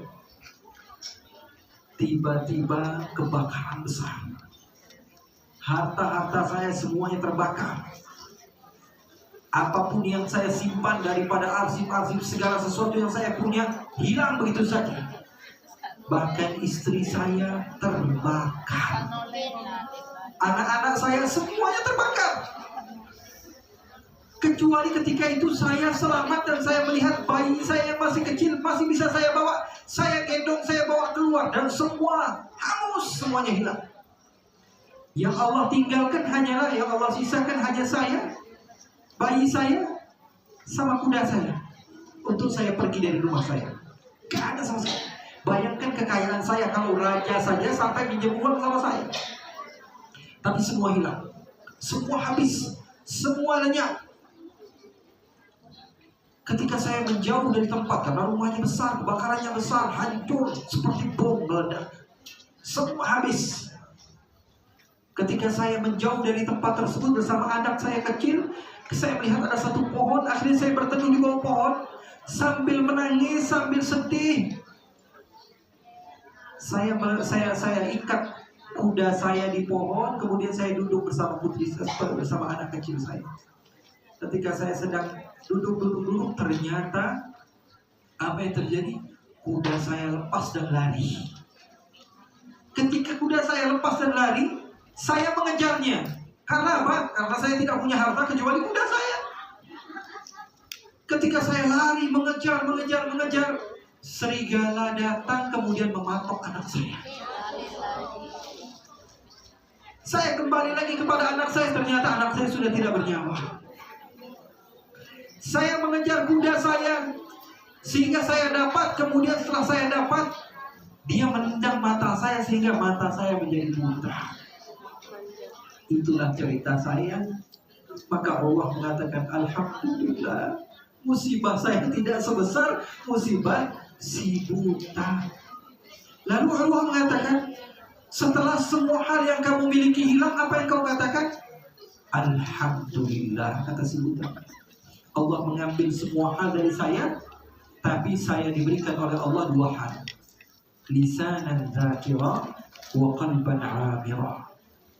Tiba-tiba kebakaran besar. Harta-harta saya semuanya terbakar. Apapun yang saya simpan daripada arsip-arsip, segala sesuatu yang saya punya hilang begitu saja. Bahkan istri saya terbakar. Anak-anak saya semuanya terbakar. Kecuali ketika itu saya selamat dan saya melihat bayi saya yang masih kecil, masih bisa saya bawa. Saya gendong, saya bawa keluar, dan semua hangus, semuanya hilang. Yang Allah tinggalkan hanyalah, yang Allah sisakan hanya saya, bayi saya, sama kuda saya, untuk saya pergi dari rumah saya. Gak ada sama sekali. Bayangkan kekayaan saya, kalau raja saja sampai pinjam uang sama saya. Tapi semua hilang, semua habis, semua lenyap. Ketika saya menjauh dari tempat, karena rumahnya besar, kebakarannya besar, hancur seperti bom meledak, semua habis. Ketika saya menjauh dari tempat tersebut bersama anak saya kecil, saya melihat ada satu pohon. Akhirnya saya berteduh di bawah pohon sambil menangis, sambil sedih. Saya ikat kuda saya di pohon, kemudian saya duduk bersama putri, bersama anak kecil saya. Ketika saya sedang duduk, ternyata apa yang terjadi? Kuda saya lepas dan lari. Ketika kuda saya lepas dan lari, saya mengejarnya. Karena apa? Karena saya tidak punya harta kecuali kuda saya. Ketika saya lari, mengejar, serigala datang kemudian mematok anak saya. Saya kembali lagi kepada anak saya, ternyata anak saya sudah tidak bernyawa. Saya mengejar kuda saya sehingga saya dapat, kemudian setelah saya dapat, dia menendang mata saya sehingga mata saya menjadi buta. Itulah cerita saya. Maka Allah mengatakan, alhamdulillah, musibah saya tidak sebesar musibah si buta. Lalu Allah mengatakan, setelah semua hal yang kamu miliki hilang, apa yang kau katakan? Alhamdulillah, kata si buta. Allah mengambil semua hal dari saya, tapi saya diberikan oleh Allah dua hal. Lisanan dzakira wa qalban amira.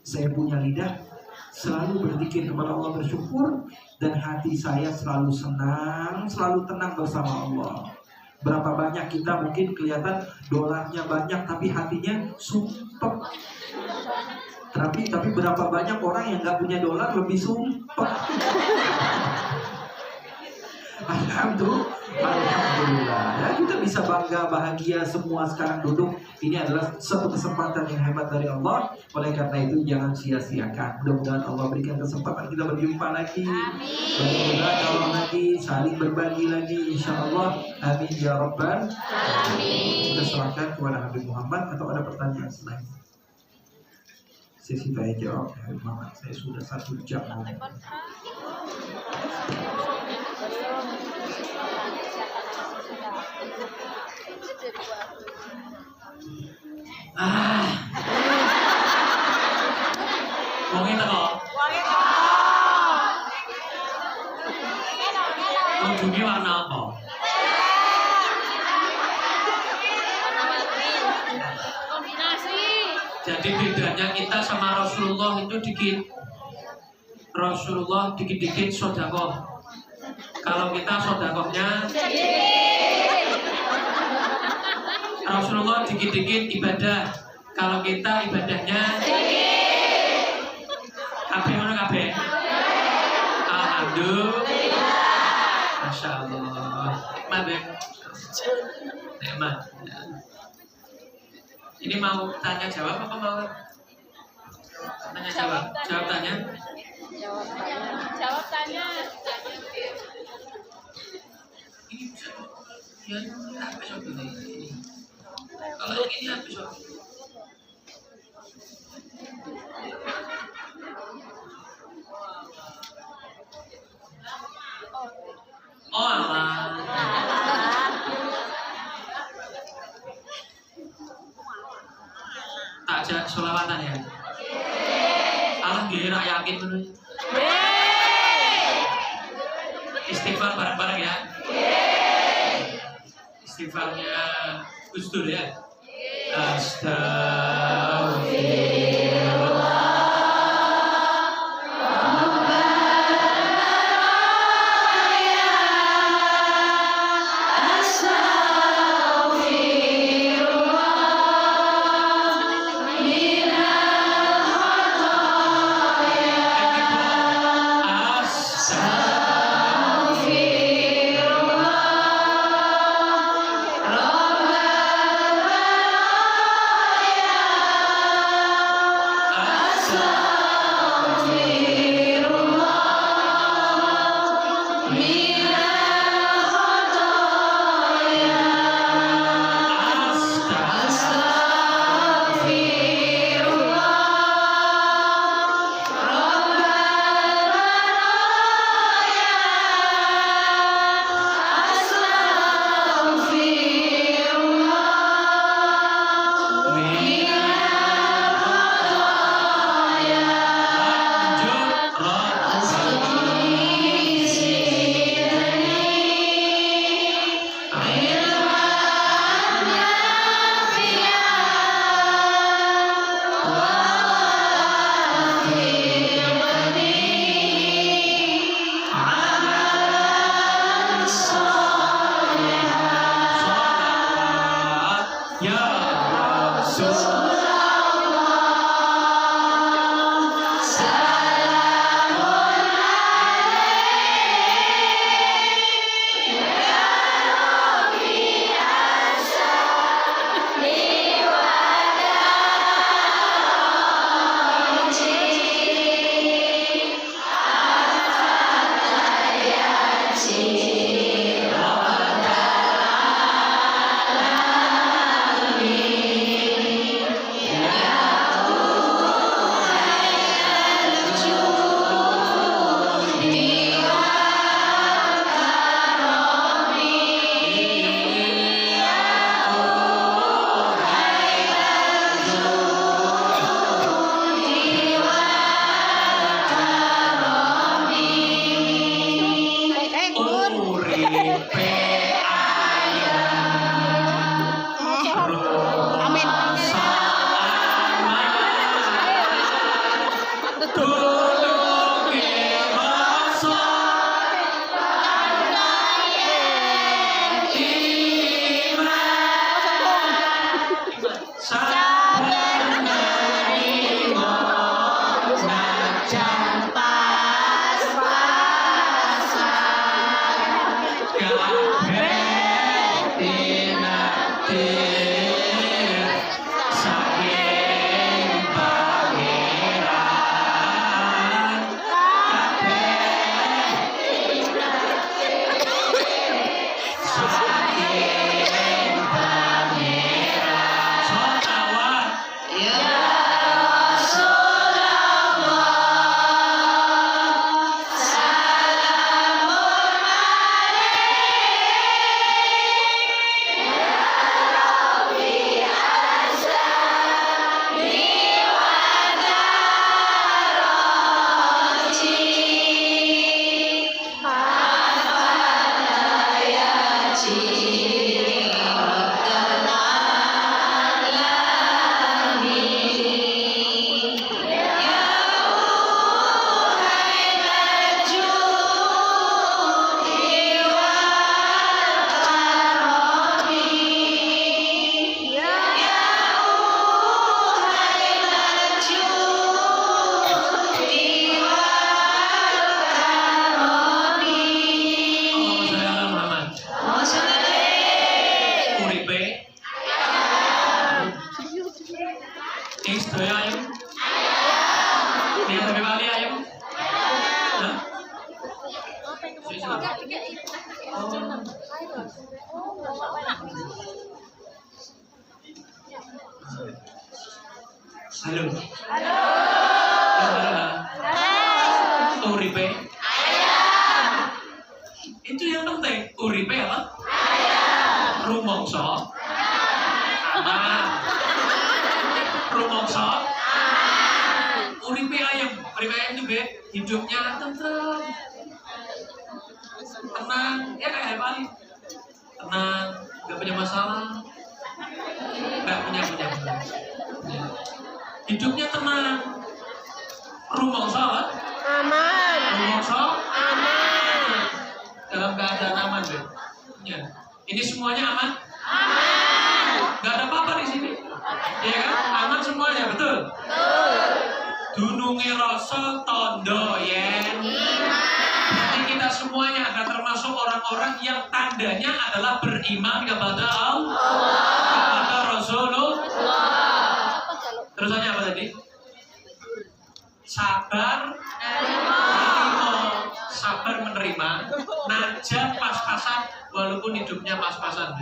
Saya punya lidah, selalu berzikir kepada Allah, bersyukur, dan hati saya selalu senang, selalu tenang bersama Allah. Berapa banyak kita mungkin kelihatan dolarnya banyak, tapi hatinya sumpah. Tapi berapa banyak orang yang nggak punya dolar lebih sumpah. Alhamdulillah, ya, kita bisa bangga, bahagia semua sekarang duduk. Ini adalah satu kesempatan yang hebat dari Allah. Oleh karena itu jangan sia-siakan. Mudah-mudahan Allah berikan kesempatan kita berjumpa lagi, berdoa lagi, saling berbagi lagi, insya Allah. Amin ya Rabbal alamin. Kita serahkan kepada Habib Muhammad. Atau ada pertanyaan selain sesi tanya jawab? Habib Muhammad, saya sudah 1 jam ngomong. Jadi Wonge teko. Wangi teko. Ujungnya warna apa? Kombinasi. Jadi bedanya kita sama Rasulullah itu dikit. Rasulullah dikit-dikit sodakoh. Kalau kita sodakohnya Rasulullah dikit-dikit ibadah. Kalau kita ibadahnya kabeh ngono kabeh. Alhamdulillah. Masya Allah. Nikmat ya. Nikmat. Ini mau tanya jawab apa mau tanya jawab? Jawab tanya. Jawab tanya. Ini bisa. Ya, apa sob ini? Kalau yang ini apa sob? Oh alah. Tak ajak sholawatan ya? Alah gue rak yakin bener. Istighfar bareng-bareng ya. Istighfarnya Gus Dur ya. Astagfirullah. Ini sedaya ayo. Niat Habib Ali ayo. Hah? Silakan. Halo. Halo. Uripe. Itu yang penting. Uripe apa? Rumongso. Aman. Rumongso. Uripe ayam. Uripe ayam itu be hidupnya tenang. Tenang. Ya kayak Bali. Tenang. Gak punya masalah. Gak punya. Hidupnya tenang. Rumongso apa? Aman. Rumongso. Aman. Dalam keadaan aman, Be. Ya. Ini semuanya aman? Gak ada apa-apa di sini. Ya kan? Aman semuanya, betul? Dununge rasa tondo yen. Berarti kita semuanya ada termasuk orang-orang yang tandanya adalah beriman kepada Allah, kepada Rasulullah. Terusannya apa tadi? Sabar menerima, sabar menerima, najat pas-pasan walaupun hidupnya pas-pasan.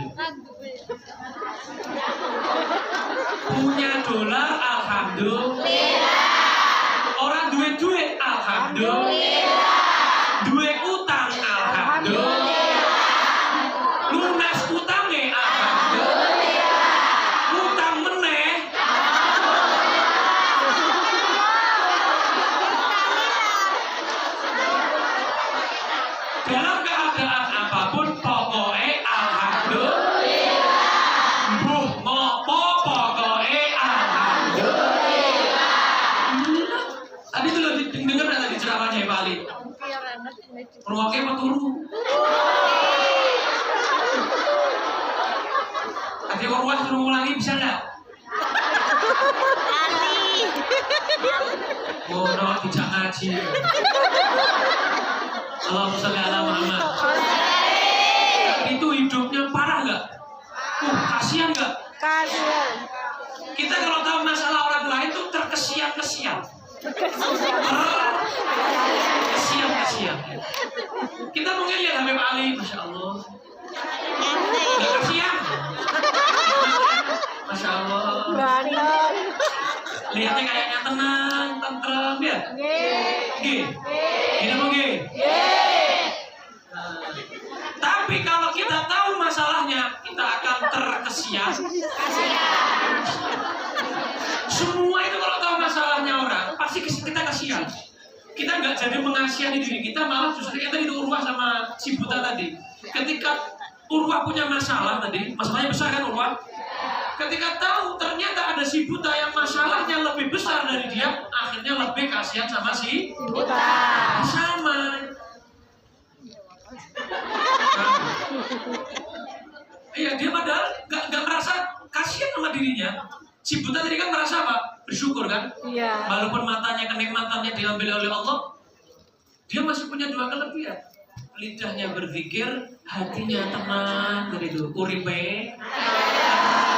Punya dolar, alhamdulillah. Orang duit, alhamdulillah. Duit utang, alhamdulillah. Lunas utangnya, alhamdulillah. Utang meneh. Dalam keadaan apapun, pokoknya alhamdulillah. Mbuh ngopo, pokoknya alhamdulillah. Tadi tuh lo denger nggak tadi ceramahnya Pak Ali? Ruangnya apa turu? Tadi ruang suruh ngulangi bisa nggak? Bodoh tidak ngaji. Allahumma sholli ala Muhammad. Itu hidupnya parah nggak? Kasihan nggak? Kasihan. Kita kalau tahu masalah orang lain tuh terkesian-kesian. Kesian. Kita mungkin lihat Habib Ali, Masya Allah. Nggak kesian. Masya Allah. Ganteng. Lihatnya kayaknya tenang, tentrem ya. Ini mau Tapi kalau kita tahu masalahnya, kita akan terkesian. Semua itu kalau tahu masalahnya orang, pasti kita kasihan. Kita nggak jadi mengasihani diri kita, malah justru kita itu Urwah sama si Buta tadi. Ketika Urwah punya masalah tadi, masalahnya besar kan Urwah? Ketika tahu ternyata ada si Buta yang masalahnya lebih besar dari dia, akhirnya lebih kasihan sama si Buta. Sama. Iya, dia padahal nggak merasa kasihan sama dirinya. Si Buta tadi kan merasa apa? Bersyukur kan? Iya. Walaupun matanya, kenikmatannya diambil oleh Allah, dia masih punya dua kelebihan. Lidahnya berpikir, hatinya tenang, dari itu. Uripe,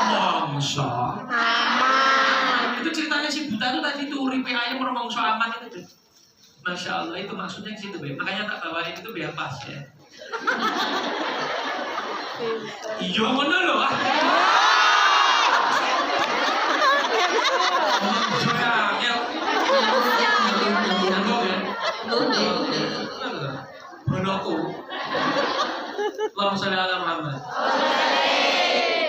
mongso. Aman. Itu ceritanya si Buta itu tadi itu uripe ayam mongso aman itu. Masya Allah, itu maksudnya di situ, Be. Makanya tak bawain itu biar pas ya. Iya mana loh ah. Allahumma sholli ala Muhammad.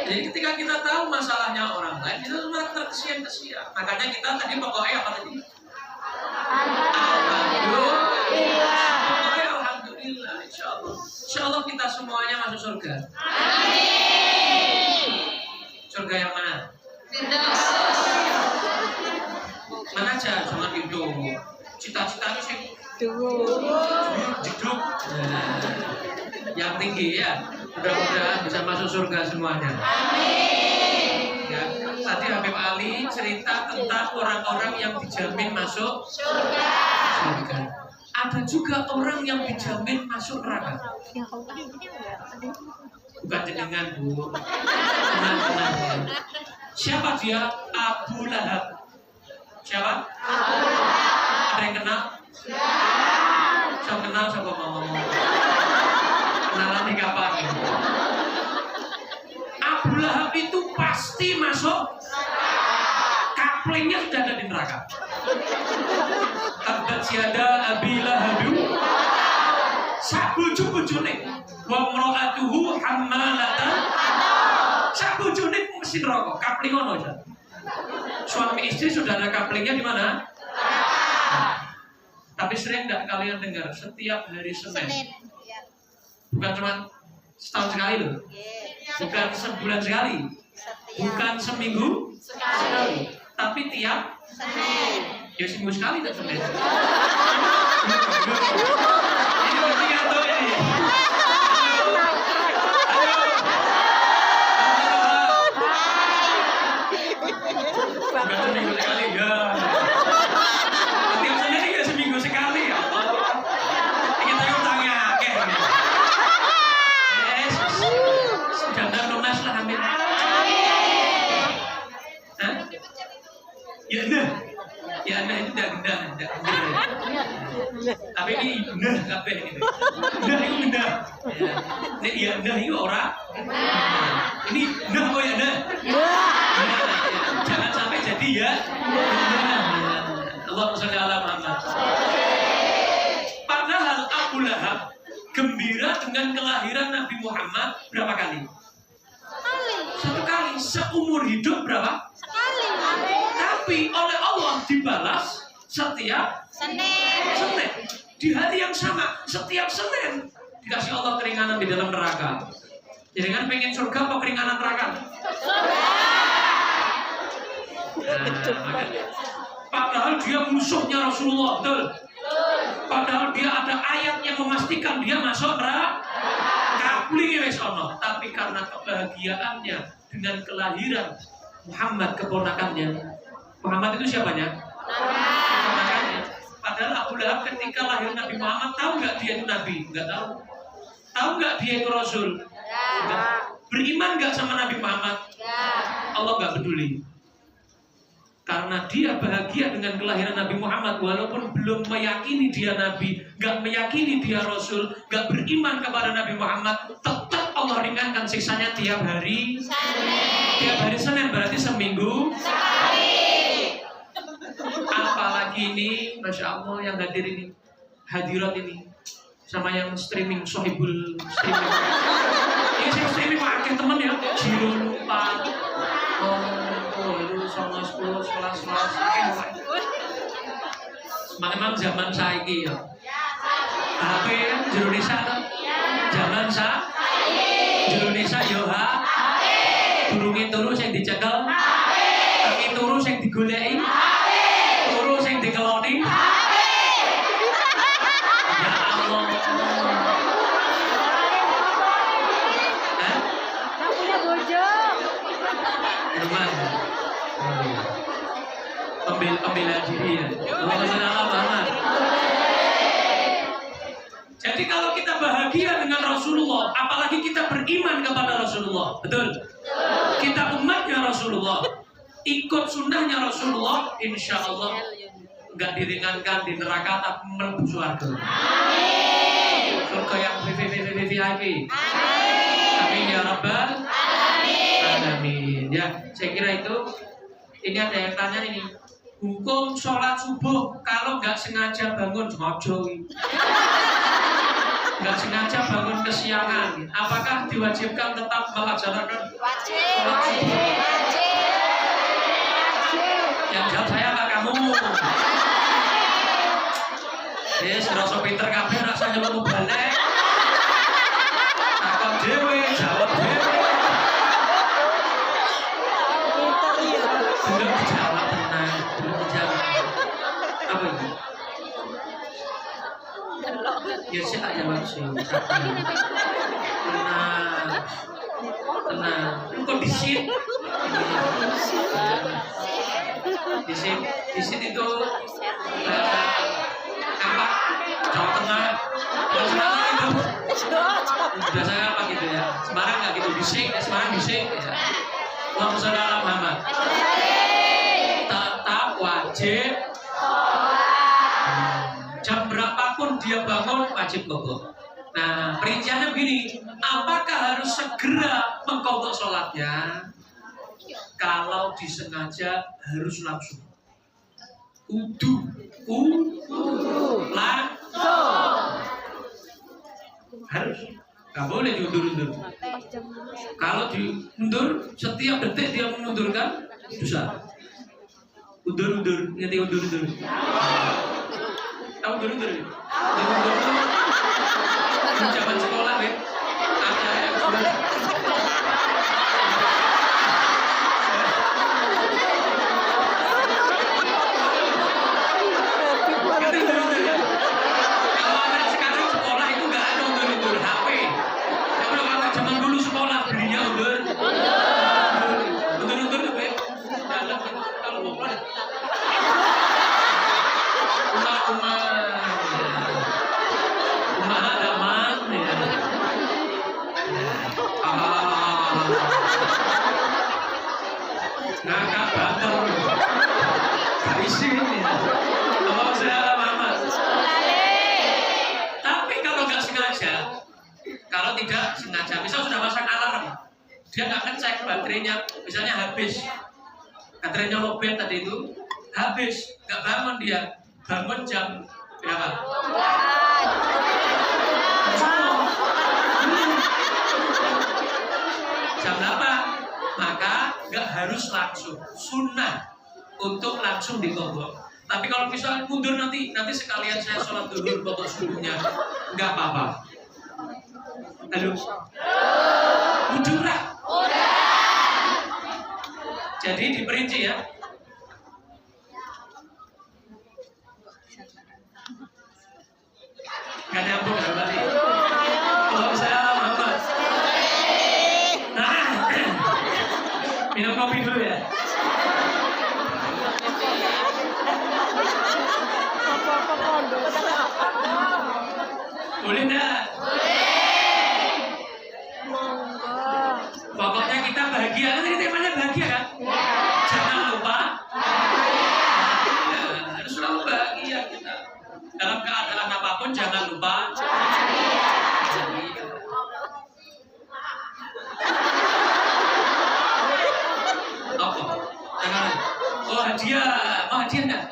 Jadi ketika kita tahu masalahnya orang lain, kita cuma terkesian-kesian. Makanya kita tadi pokoknya apa tadi? Alhamdulillah. Pokoknya alhamdulillah. Insya Allah kita semuanya masuk surga. Amin. Surga yang mana? Firdaus. Mana aja, jangan itu. Cita-citanya sih Tunggu. jeduk. Yang tinggi ya. Mudah-mudahan bisa masuk surga semuanya. Amin. Ya, tadi Habib Ali cerita tentang orang-orang yang dijamin masuk surga. Ada juga orang yang dijamin masuk neraka. Bukan jenengan, Bu. Tenang. Siapa dia? Abu Lahab. Siapa? Ada yang kenal? Siapa kenal? Siapa ngomong? Kenalan di kapan? Abu Lahab itu pasti masuk. Kaplingnya sudah ada di neraka. Tabbat yada Abi Lahab. Sabuju-bujune wa mra'atuhu hammalatan. Sabujune mesti neraka. Kapling ono aja. Suami istri sudah ada kaplingnya di mana? Tapi sering enggak kalian dengar setiap hari Senin? Bukan cuma setahun sekali loh. Bukan sebulan sekali. Bukan seminggu sekali. Tapi tiap Senin. Ya seminggu sekali tak Senin. Ini berarti ngantuk ini. Bukan seminggu sekali ya. Tiap Senin ya seminggu sekali ya. Ini saya utangnya akeh. Jangan lunas lah amin. Hah? Ya nah. Ya nah itu tidak gendah, tidak gendah. Tapi ini nah kabeh gitu. Nah itu gendah. Nek ya nah itu ora. Ini nah kok ya nah. Jangan sampai jadi ya. Allahumma sholli ala Muhammad. Padahal Abu Lahab gembira dengan kelahiran Nabi Muhammad berapa kali? Satu kali. Seumur hidup berapa? Sekali. Tapi oleh Allah dibalas setiap Senin. Di hari yang sama, setiap Senin dikasih Allah keringanan di dalam neraka. Jadi kan pengen surga apa keringanan neraka? Padahal dia musuhnya Rasulullah, betul? Padahal dia ada ayat yang memastikan dia masuk neraka. Kapling wis ono, tapi karena kebahagiaannya dengan kelahiran Muhammad keponakannya. Muhammad itu siapanya? Keponakannya. Padahal Abu Lahab ketika lahir Nabi Muhammad tahu nggak dia itu Nabi? Nggak tahu. Tahu nggak dia itu Rasul? Nggak. Beriman nggak sama Nabi Muhammad? Allah nggak peduli. Karena dia bahagia dengan kelahiran Nabi Muhammad, walaupun belum meyakini dia Nabi, gak meyakini dia Rasul, gak beriman kepada Nabi Muhammad, tetap Allah ringankan siksanya tiap hari Senin. Tiap hari Senin berarti seminggu sekali. Apalagi ini, Masya Allah yang hadir ini, hadirat ini, sama yang streaming, sohibul streaming. Ini saya streaming pakai temen ya, Jiro lupa. Itu sama 10, 11. Memang zaman saiki ya. HP Indonesia tuh. Zaman Indonesia yo HP. Durunge turu sing dicekel. Tapi turu sing digoleki. Turu sing dikeloni. Ya Allah. punya bojo. Teman. Pembela diri ya. Jadi kalau kita bahagia dengan Rasulullah, apalagi kita beriman kepada Rasulullah, betul? Kita umatnya Rasulullah, ikut sunnahnya Rasulullah, insya Allah nggak diringankan di neraka tapi melebur surga. Surga yang VIP. Amin ya Rabbal Alamin. Ya, saya kira itu. Ini ada yang tanya ini. Hukum sholat subuh kalau nggak sengaja bangun mojo, nggak sengaja bangun kesiangan, apakah diwajibkan tetap melaksanakan sholat subuh? Yang jawab saya apa kamu? Yes, rasa pinter kabeh rasanya mau balik. Takut dewe, jawab dewe. Belum dijawab tenang, belum dijawab. Apa itu? Ya saya tak jawab sih. Tenang. Kok disit? Disit itu apa? Jawa Tengah. Semarang itu. Biasanya apa gitu ya? Semarang nggak gitu bising, Semarang bising. Allahumma sholli ala Muhammad. Tetap wajib bangun wajib kobok. Nah, perinciannya begini, apakah harus segera mengkodok sholatnya? Kalau disengaja harus langsung. Harus. Gak boleh diundur-undur. Kalau diundur, setiap detik dia mengundurkan dosa. Undur-undur, ngerti undur-undur. Tahu undur-undur? Undur-undur itu di zaman sekolah ya. Ada yang sudah sengaja, misal sudah pasang alarm, dia nggak ngecek baterainya, misalnya habis, baterainya lowbat tadi itu, habis, nggak bangun dia, bangun jam berapa? Jam 8, maka nggak harus langsung, sunnah untuk langsung dikobok. Tapi kalau misalnya mundur nanti sekalian saya sholat dulu kobok subuhnya, nggak apa-apa. Halo. Udah. Jadi diperinci ya. Gak nyambung ya berarti. Kalau saya Muhammad. Minum kopi dulu ya. Boleh enggak? Pokoknya kita bahagia, kan ini temanya bahagia kan? Jangan lupa harus selalu bahagia kita. Dalam keadaan apapun jangan lupa apa? Jangan. Oh hadiah, mau hadiah enggak?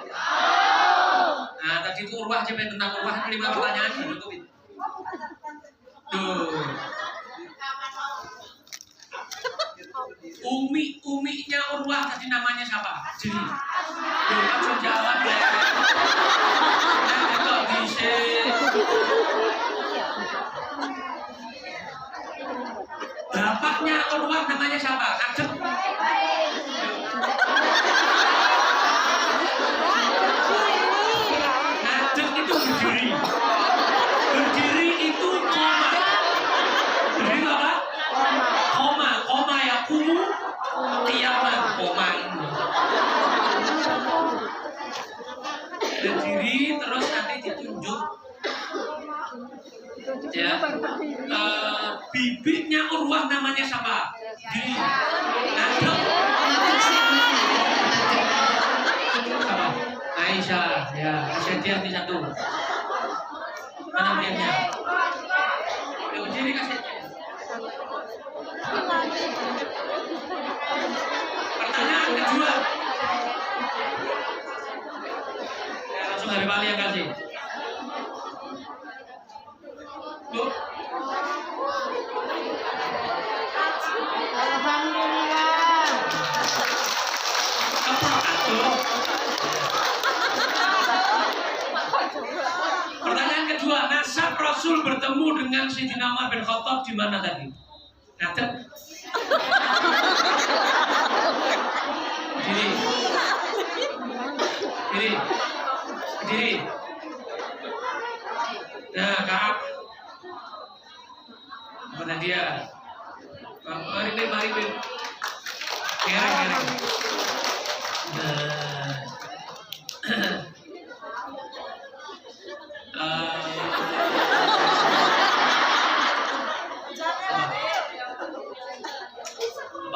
Nah tadi itu Urwah aja tentang Urwah 5 pertanyaan ditutupin. Tuh. Uminya Urwah tadi namanya siapa? Jadi, langsung jawab ya. Kok bisa? Bapaknya Urwah namanya siapa? Adem. Adem itu berdiri. Berdiri itu koma. Berdiri itu apa? Koma ya kumu. Kiamat koma. Berdiri terus nanti ditunjuk. Ya, bibitnya Urwah namanya siapa? Di Adem. Aisyah, ya, Aisyah di satu. Mana hadiahnya? Berdiri kasih. Pertanyaan kedua. Ya, langsung dari Bali yang kasih. Bu. Alhamdulillah. Pertanyaan kedua, nasab Rasul bertemu dengan Sayyidina Umar bin Khattab di mana tadi? Ngadep. Berdiri. Nah, Kak. Mana dia? Mari. Kereng.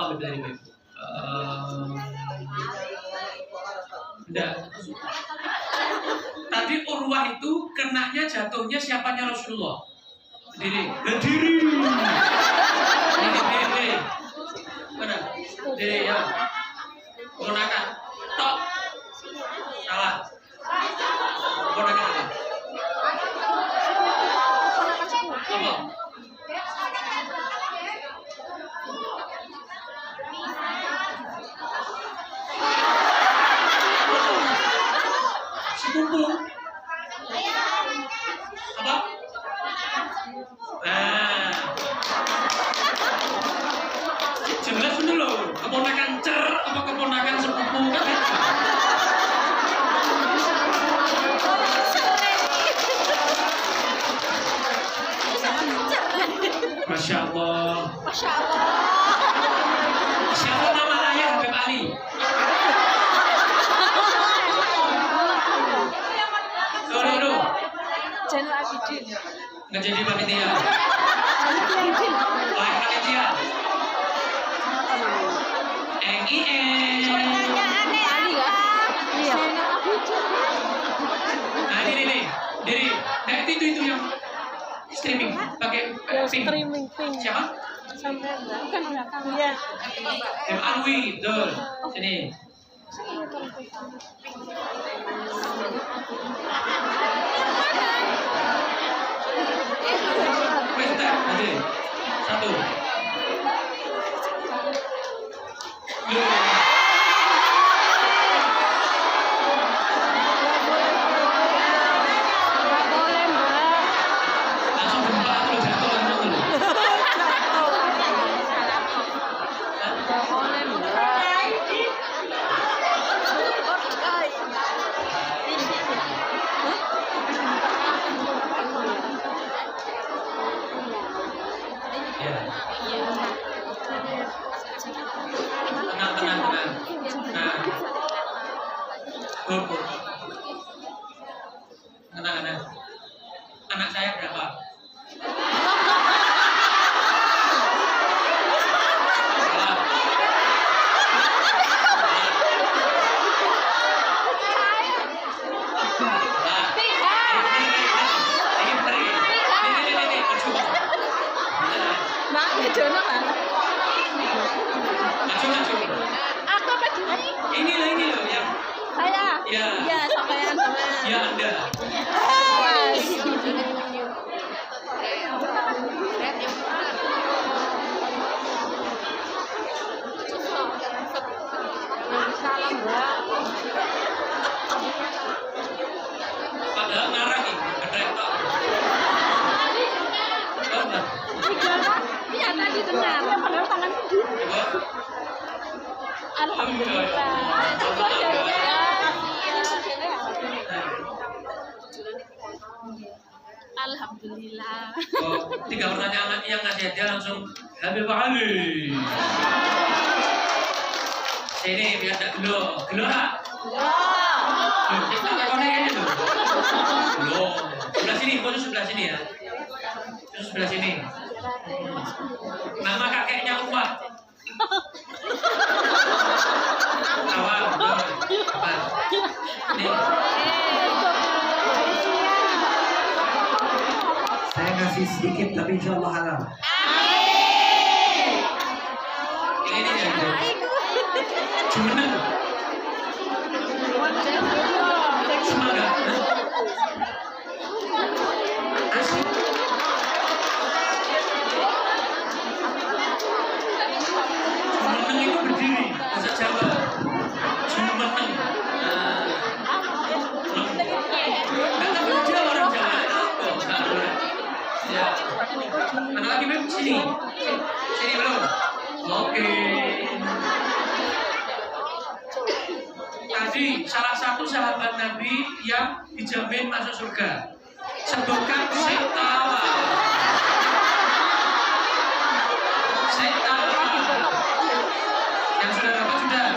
Apa dari enggak. Tadi Urwah itu kenanya jatuhnya siapanya Rasulullah. Berdiri. Berdiri. Diri. Mana? Diri ya. Gunakan. Tok. Salah. Gunakan apa? Apa? Sepupu. Apa? Jelas bener loh. Keponakan cer apa keponakan sepupu kan? Masya Allah. Masya Allah. Siapa nama ayah Habib Ali? Dulu. Jainal Abidin. Nggak jadi panitia. Abidin. Lain panitia. NIN. Ali ya? Iya. Jainal Abidin. Nah ini. Diri. Nah itu yang streaming pakai pink. Streaming pink. Siapa? Sampai bukan belakang. Iya. M Alwi, betul. Sini. Wes tak, nanti. Satu. Nggak boleh, Mbak. Langsung gempa tuh jatuh langsung tuh. Nggak boleh, Mbak. Ya. Tenang. Nah. Pur. Tenang. Anak saya berapa? Salah. Mbak, ini Jono kan? Maju. Aku apa Jono? Ini loh yang Saya. Ya. Iya, sampean. ya Anda. Salam, Mbak. Padahal ngarang nih, gedek tok. Oh, Mbak. Iya, tadi dengar. Ya, padahal tanganku di. Coba. Alhamdulillah. Alhamdulillah. Oh, 3 pertanyaan yang ngasih hadiah langsung Habib Ali. Sini biar tak gelo. Gelo tak? Kita lakonnya kayaknya tuh. Gelo. Sebelah sini, foto sebelah sini ya. Terus sebelah sini. Nama kakeknya Umar. Awal. Apa? Ini. Saya ngasih sedikit tapi insya Allah halal. Ini ya. Cuman semangat. Asik. Cumeneng itu berdiri bahasa Jawa. Cumeneng. Nggak tahu Jawa orang Jawa. Ya. Mana lagi Beb? Sini. Sini belum? Oke. Tadi salah satu sahabat Nabi yang dijamin masuk surga. Sebutkan Setawa. Yang sudah dapat sudah.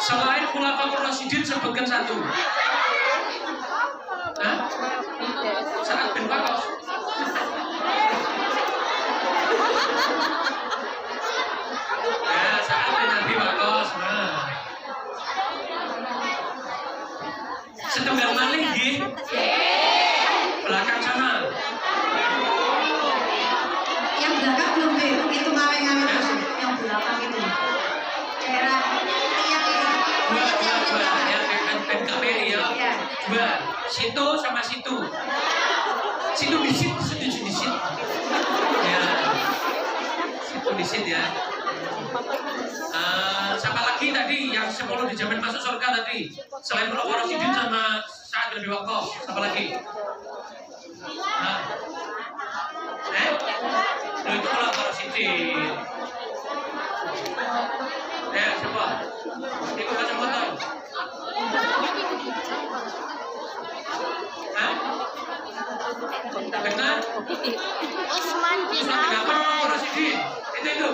Selain Khulafaur Rasyidin sebutkan satu. Hah? Sa'ad bin Waqqas. Ya, Sa'ad bin Abi Waqqas. Nah. Setunggal malih nggih. Dua, ya, dan KBRI ya. Ya. Dua, situ sama situ. Situ disit, situ disit. Ya, situ disit ya. Siapa lagi tadi yang 10 dijamin masuk surga tadi? Selain Muhammad Rasidin sama Sa'ad bin Abi Waqqas, siapa lagi? Nah. Nah, itu Muhammad Rasidin. Siapa? Itu macam apa? Benar? Usman bin Usman bin Affan, Affan. Rasidin. Itu.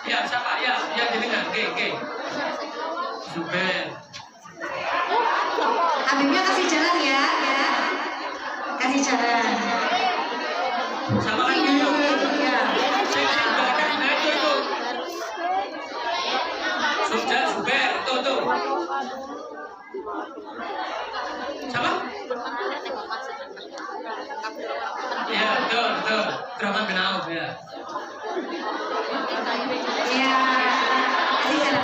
Ya, siapa? Ya, jenengan. G. Zubair. Habibnya kasih jalan ya. Kasih jalan. Sama lagi itu. Ya. Nah, itu. Zubair, tuh. Siapa? Ya, betul. Abdurrahman bin Auf ya. Ya. Kasih jalan.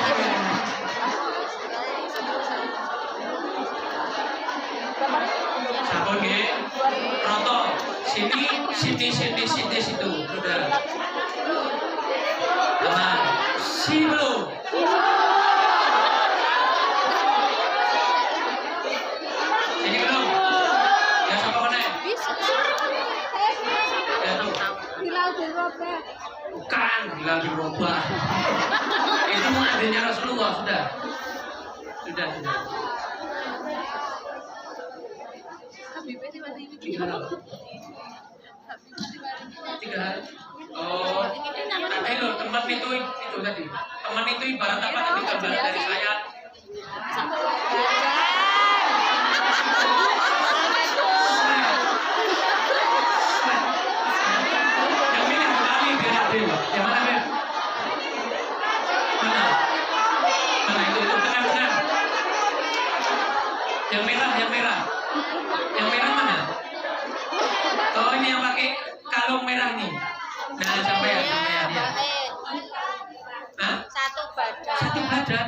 Sabun ya. Roto. Siti situ. Udah. Aman. Si belum. Sini belum. Ya siapa mana? Ya tuh. Bukan, Bilal bin Rabah. Itu adanya Rasulullah sudah. Tiga hari. Oh, tadi loh teman itu tadi. Teman itu ibarat apa tadi gambar dari saya. Yang ini kembali biar adil. Yang mana Beb? Mana itu benar. Yang merah. Yang merah mana? Oh ini yang pakai kalung merah nih. Nah sampai ya. Hah? Satu badan. Satu badan.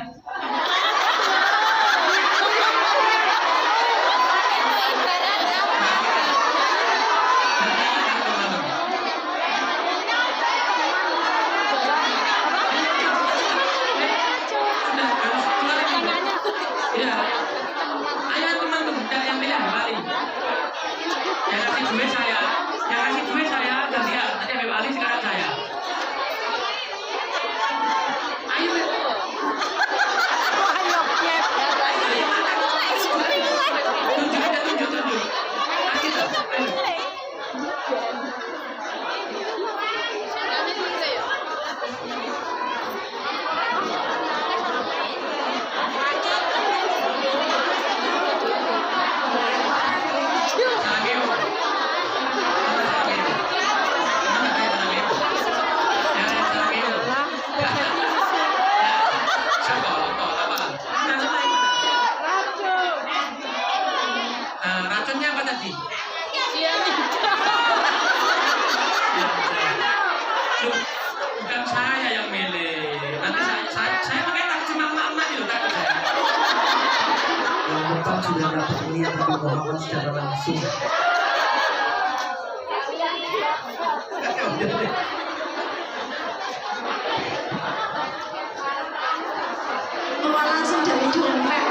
Ya. Ayo teman tuh cari yang milih kembali. Yang kasih duit saya dan dia nanti Habib Ali sekarang saya. Ayo Beb. Tunjuk. Ayo tuh. Ayo. Racunnya apa tadi? Loh, bukan saya yang milih. Nanti saya pakai tak cuma emak-emak itu tak saya. Yang depan sudah dapat melihat Habib Muhammad secara langsung. Keluar langsung dari dompet.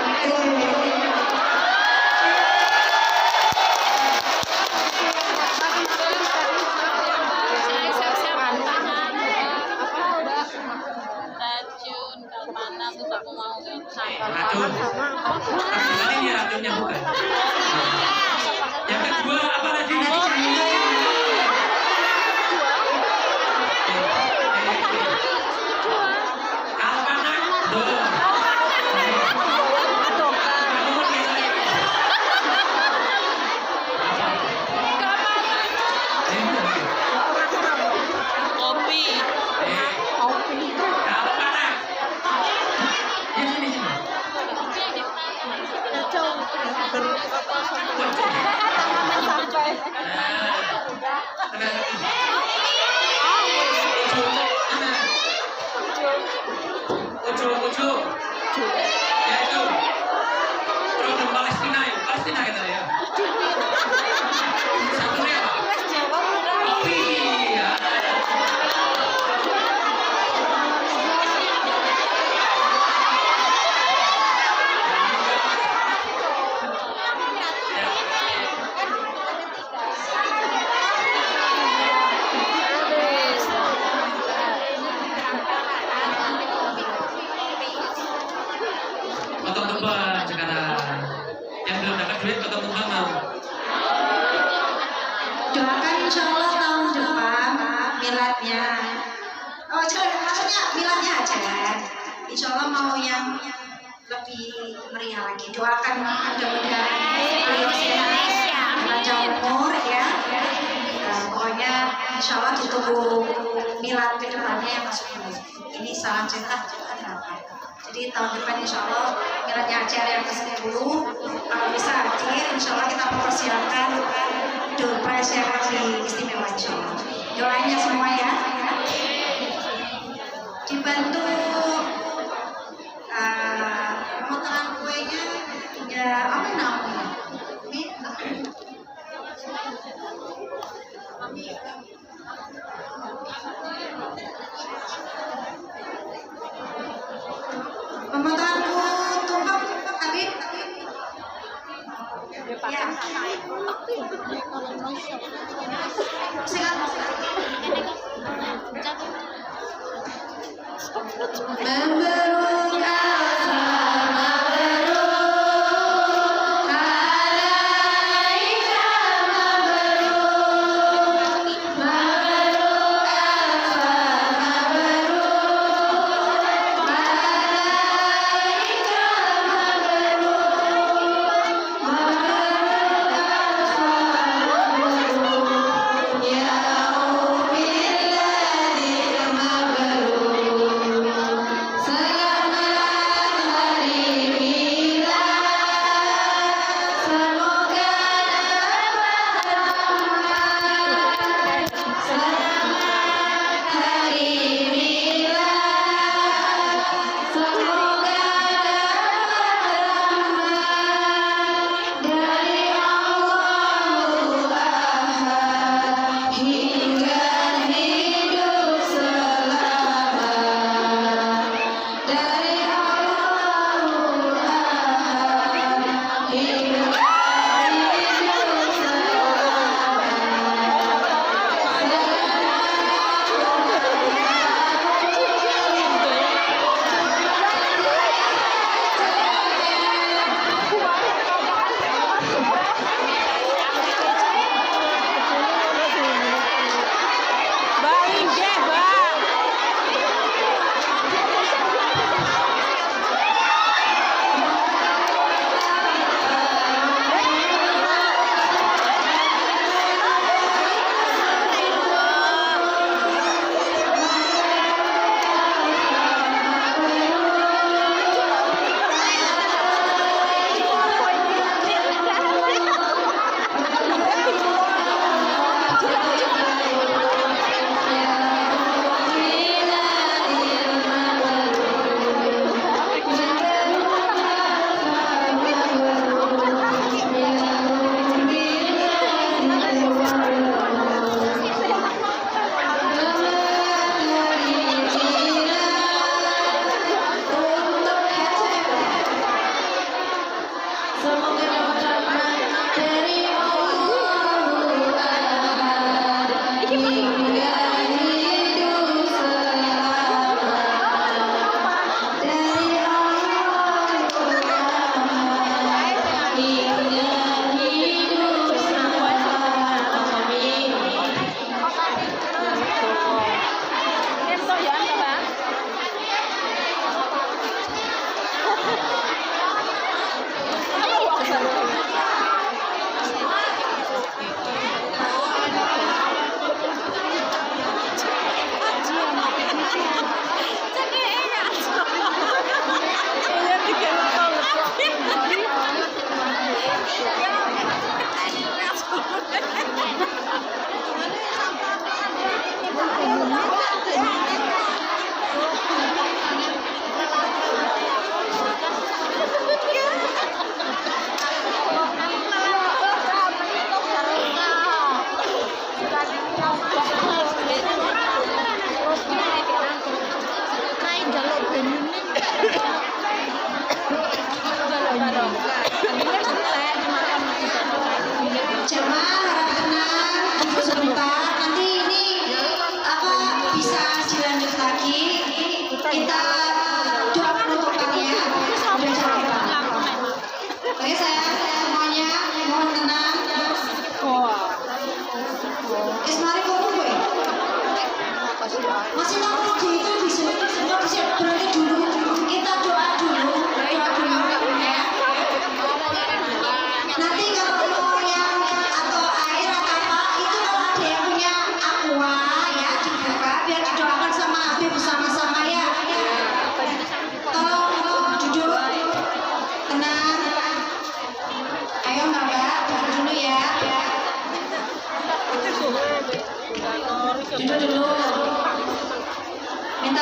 Racun. Tapi ini racunnya bukan. Yang kedua apa lagi? Kalpanak. Kopi. Kalpanak. Ya sini. Wah, duit atau undangan? Doakan insya Allah tahun depan miladnya. Oh, maksudnya miladnya aja. Insya Allah mau yang lebih meriah lagi. Doakan mudah-mudahan beliau sehat, panjang umur ya. Pokoknya insya Allah ditunggu milad ke depannya yang masuk ini. Ini salam cetak harapan. Jadi tahun depan insya Allah miladnya acara yang ke-10. Kalau bisa hadir, insya Allah kita mempersiapkan door prize yang lebih istimewa insya Allah. Doanya semua ya. Dibantu pemotongan kuenya ya apa namanya? Pemotongan kue tumpeng Habib. Ya. Memberuk asa memberuk alaika memberuk memberuk asa memberuk alaika memberuk memberuk ya Oke, saya semuanya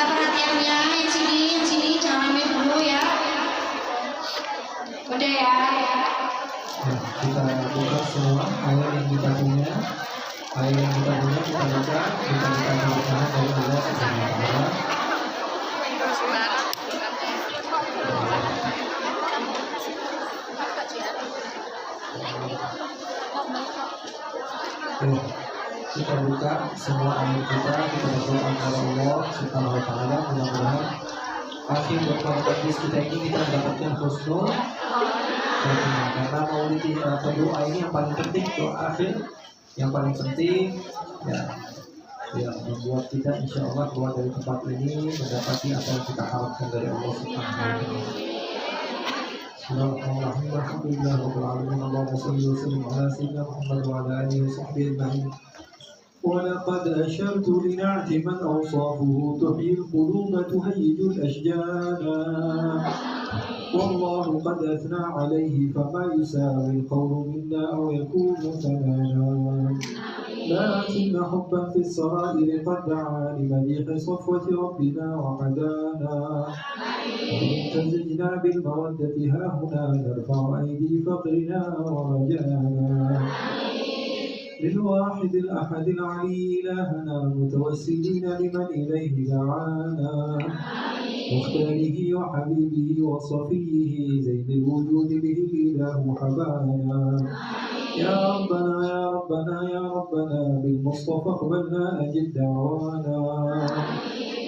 Minta perhatiannya yang sini jangan ambil dulu ya. Udah ya. Nah, kita buka semua ayat yang kita punya. Ayat yang kita punya kita baca, kita bersama dari Allah Subhanahu wa taala. Kita buka semua ayat kita berdoa kepada Allah Subhanahu wa taala, mudah-mudahan akhir majlis kita ini kita mendapatkan husnul khotimah. Karena maulid atau doa ini yang paling penting, doa akhir yang paling penting ya membuat kita insya Allah keluar dari tempat ini mendapati apa yang kita harapkan dari Allah Subhanahu wa taala. Bismillahirrahmanirrahim. Alhamdulillahirabbil alamin. Allahumma shalli wa sallim ala sayyidina Muhammad wa ala alihi wa sahbihi ajma'in. ولقد أشرت لنعت من أوصافه تحيي القلوب تهيج الأشجان والله قد أثنى عليه فما يساوي القول منا أو يكون ثنانا لكن حبا في السرائر قد دعا لمديح صفوة ربنا وحدانا وإن تزجنا بالمودة ها هنا نرفع أيدي فقرنا ورجانا للواحد الأحد العلي إلهنا متوسلين لمن إليه دعانا مختاره وحبيبه وصفيه زين الوجود به الإله حبانا يا ربنا يا ربنا يا ربنا بالمصطفى اقبلنا أجب دعوانا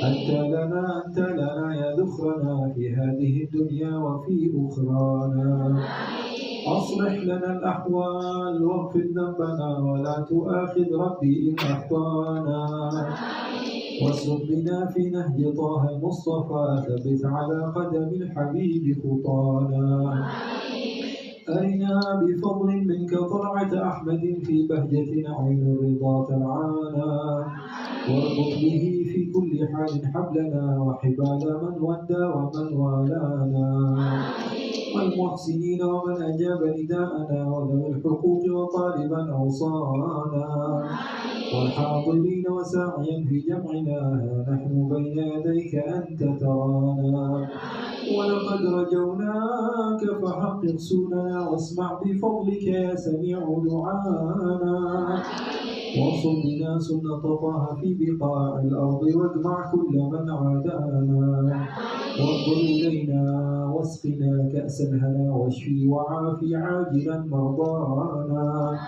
أنت لنا يا ذخرنا في هذه الدنيا وفي أخرانا أصلح لنا الأحوال واغفر ذنبنا ولا تؤاخذ ربي إن أخطأنا واسلك بنا في نهج طه المصطفى ثبت على قدم الحبيب خطانا أرنا بفضل منك طلعة أحمد في بهجة عين الرضا ترعانا واربط به في كل حال حبلنا وحبال من ودى ومن والانا والمحسنين ومن أجاب نداءنا وذوي الحقوق وطالبا أوصانا والحاضرين وساعيا في جمعنا نحن بين يديك أنت ترانا ولقد رجوناك فحقق سننا واسمع بفضلك يا سميع دعانا وانصر بنا سنة طه في بقاع الأرض واجمع كل من عادانا وانظر إلينا واسقنا كأس الهنا واشفي وعافي عاجلا مرضانا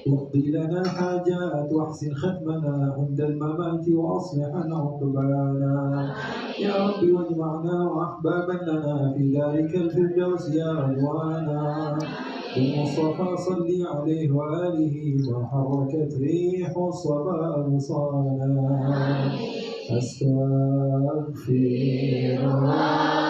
واقضي لنا حاجات واحسن ختمنا عند الممات واصلح عقبانا يا رب واجمعنا واحبابا لنا في ذلك الفردوس يا رضوانا بالمصطفى صل عليه واله ما حركت ريح الصبا أبصارنا استغفر الله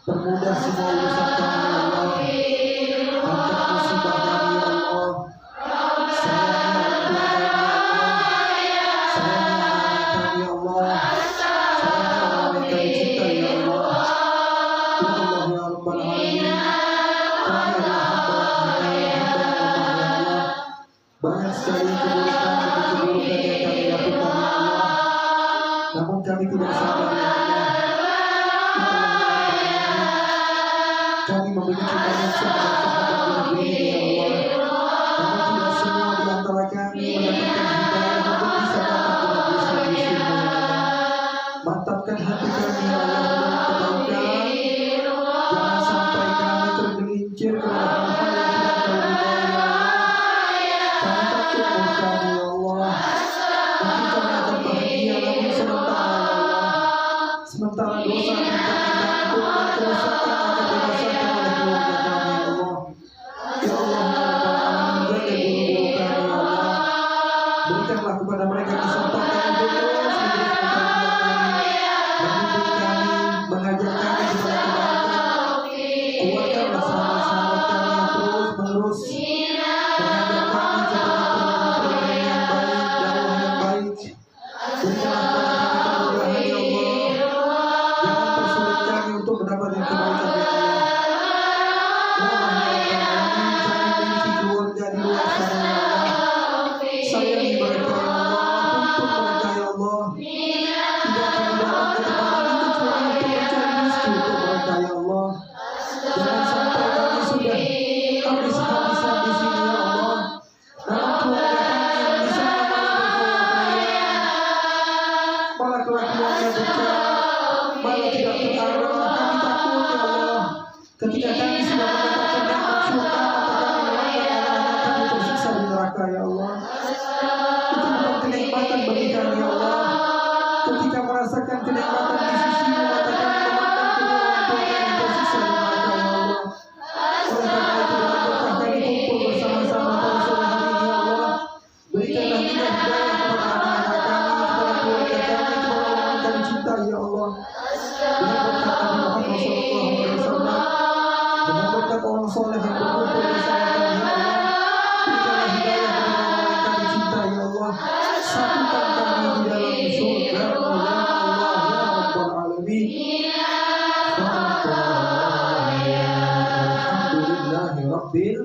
permudah semua urusan kami ya Allah. Angkat musibah kami ya Allah. Sayangi kami ya Allah. Sayangi kami cintai ya Allah. Ya Allah ya Rabbal Alamin. Kami adalah hamba ya Allah. Banyak sekali keburukan yang kami lakukan ya Allah. Namun kami tidak sabar ya Allah. Kami memiliki banyak sahabat-sahabat di negeri ini ya Allah. Namun tidak semua di antara kami mendapatkan hidayah untuk bisa datang ke negeri Islam. Mantapkan hati kami ya Allah. kerusakan akan dirasakan oleh keluarga kami ya Allah. Ya Allah, jaga guru-guru kami ya Allah. Berikanlah kepada mereka kesempatan untuk terus meneruskan kami, mengajar kami kepada kebaikan. Kuatkanlah sahabat-sahabat kami yang terus menerus mengajar kami kepada perbuatan yang baik, dakwah yang baik. Berikanlah kepada kami kemudahan ya Allah. Jangan persulit kami untuk mendapatkan kebaikan ya Allah. Ya Allah, ya Rabbal Alamin, kami memiliki keluarga di luar sana ya Allah. Sayangi mereka ya Allah, tuntut mereka ya Allah. Tidak kami datang ke tempat ini kecuali untuk mencari rezeki untuk mereka ya Allah. Jangan sampai kami sudah habis-habisan di sini ya Allah. Dalam keluarga kami yang di sana malah kelakuannya berkah, malah tidak terarah. Kami takut ya Allah. Ketika kami sudah mendapatkan nikmat surga, maka kami melanggar anak-anak kami tersiksa di neraka ya Allah. Itu bukan kenikmatan bagi kami ya Allah. Ketika merasakan kenikmatan di sisimu, maka kami memandang kedua orang tua kami tersiksa di neraka ya Allah. Oleh karena itu dengan berkah kami kumpul bersama-sama pada sore hari ini ya Allah. Berikanlah hidayah kepada anak-anak kami, kepada keluarga kami, kepada orang yang kami cintai ya Allah. Dengan berkat Nabi Muhammad SAW, dengan berkat orang soleh yang berkumpul bersama kami ya Allah. Berikanlah hidayah kepada orang yang kami cintai ya Allah. Satukan kami di dalam surga ya Allah ya Rabbal Alamin. Alhamdulillahi Rabbil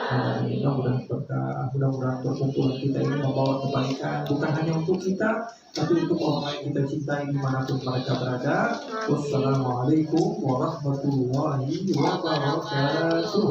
Alamin. Mudah-mudahan berkah, mudah-mudahan perkumpulan kita ini membawa kebaikan bukan hanya untuk kita, tapi untuk orang yang kita cintai dimanapun mereka berada. Wassalamualaikum warahmatullahi wabarakatuh.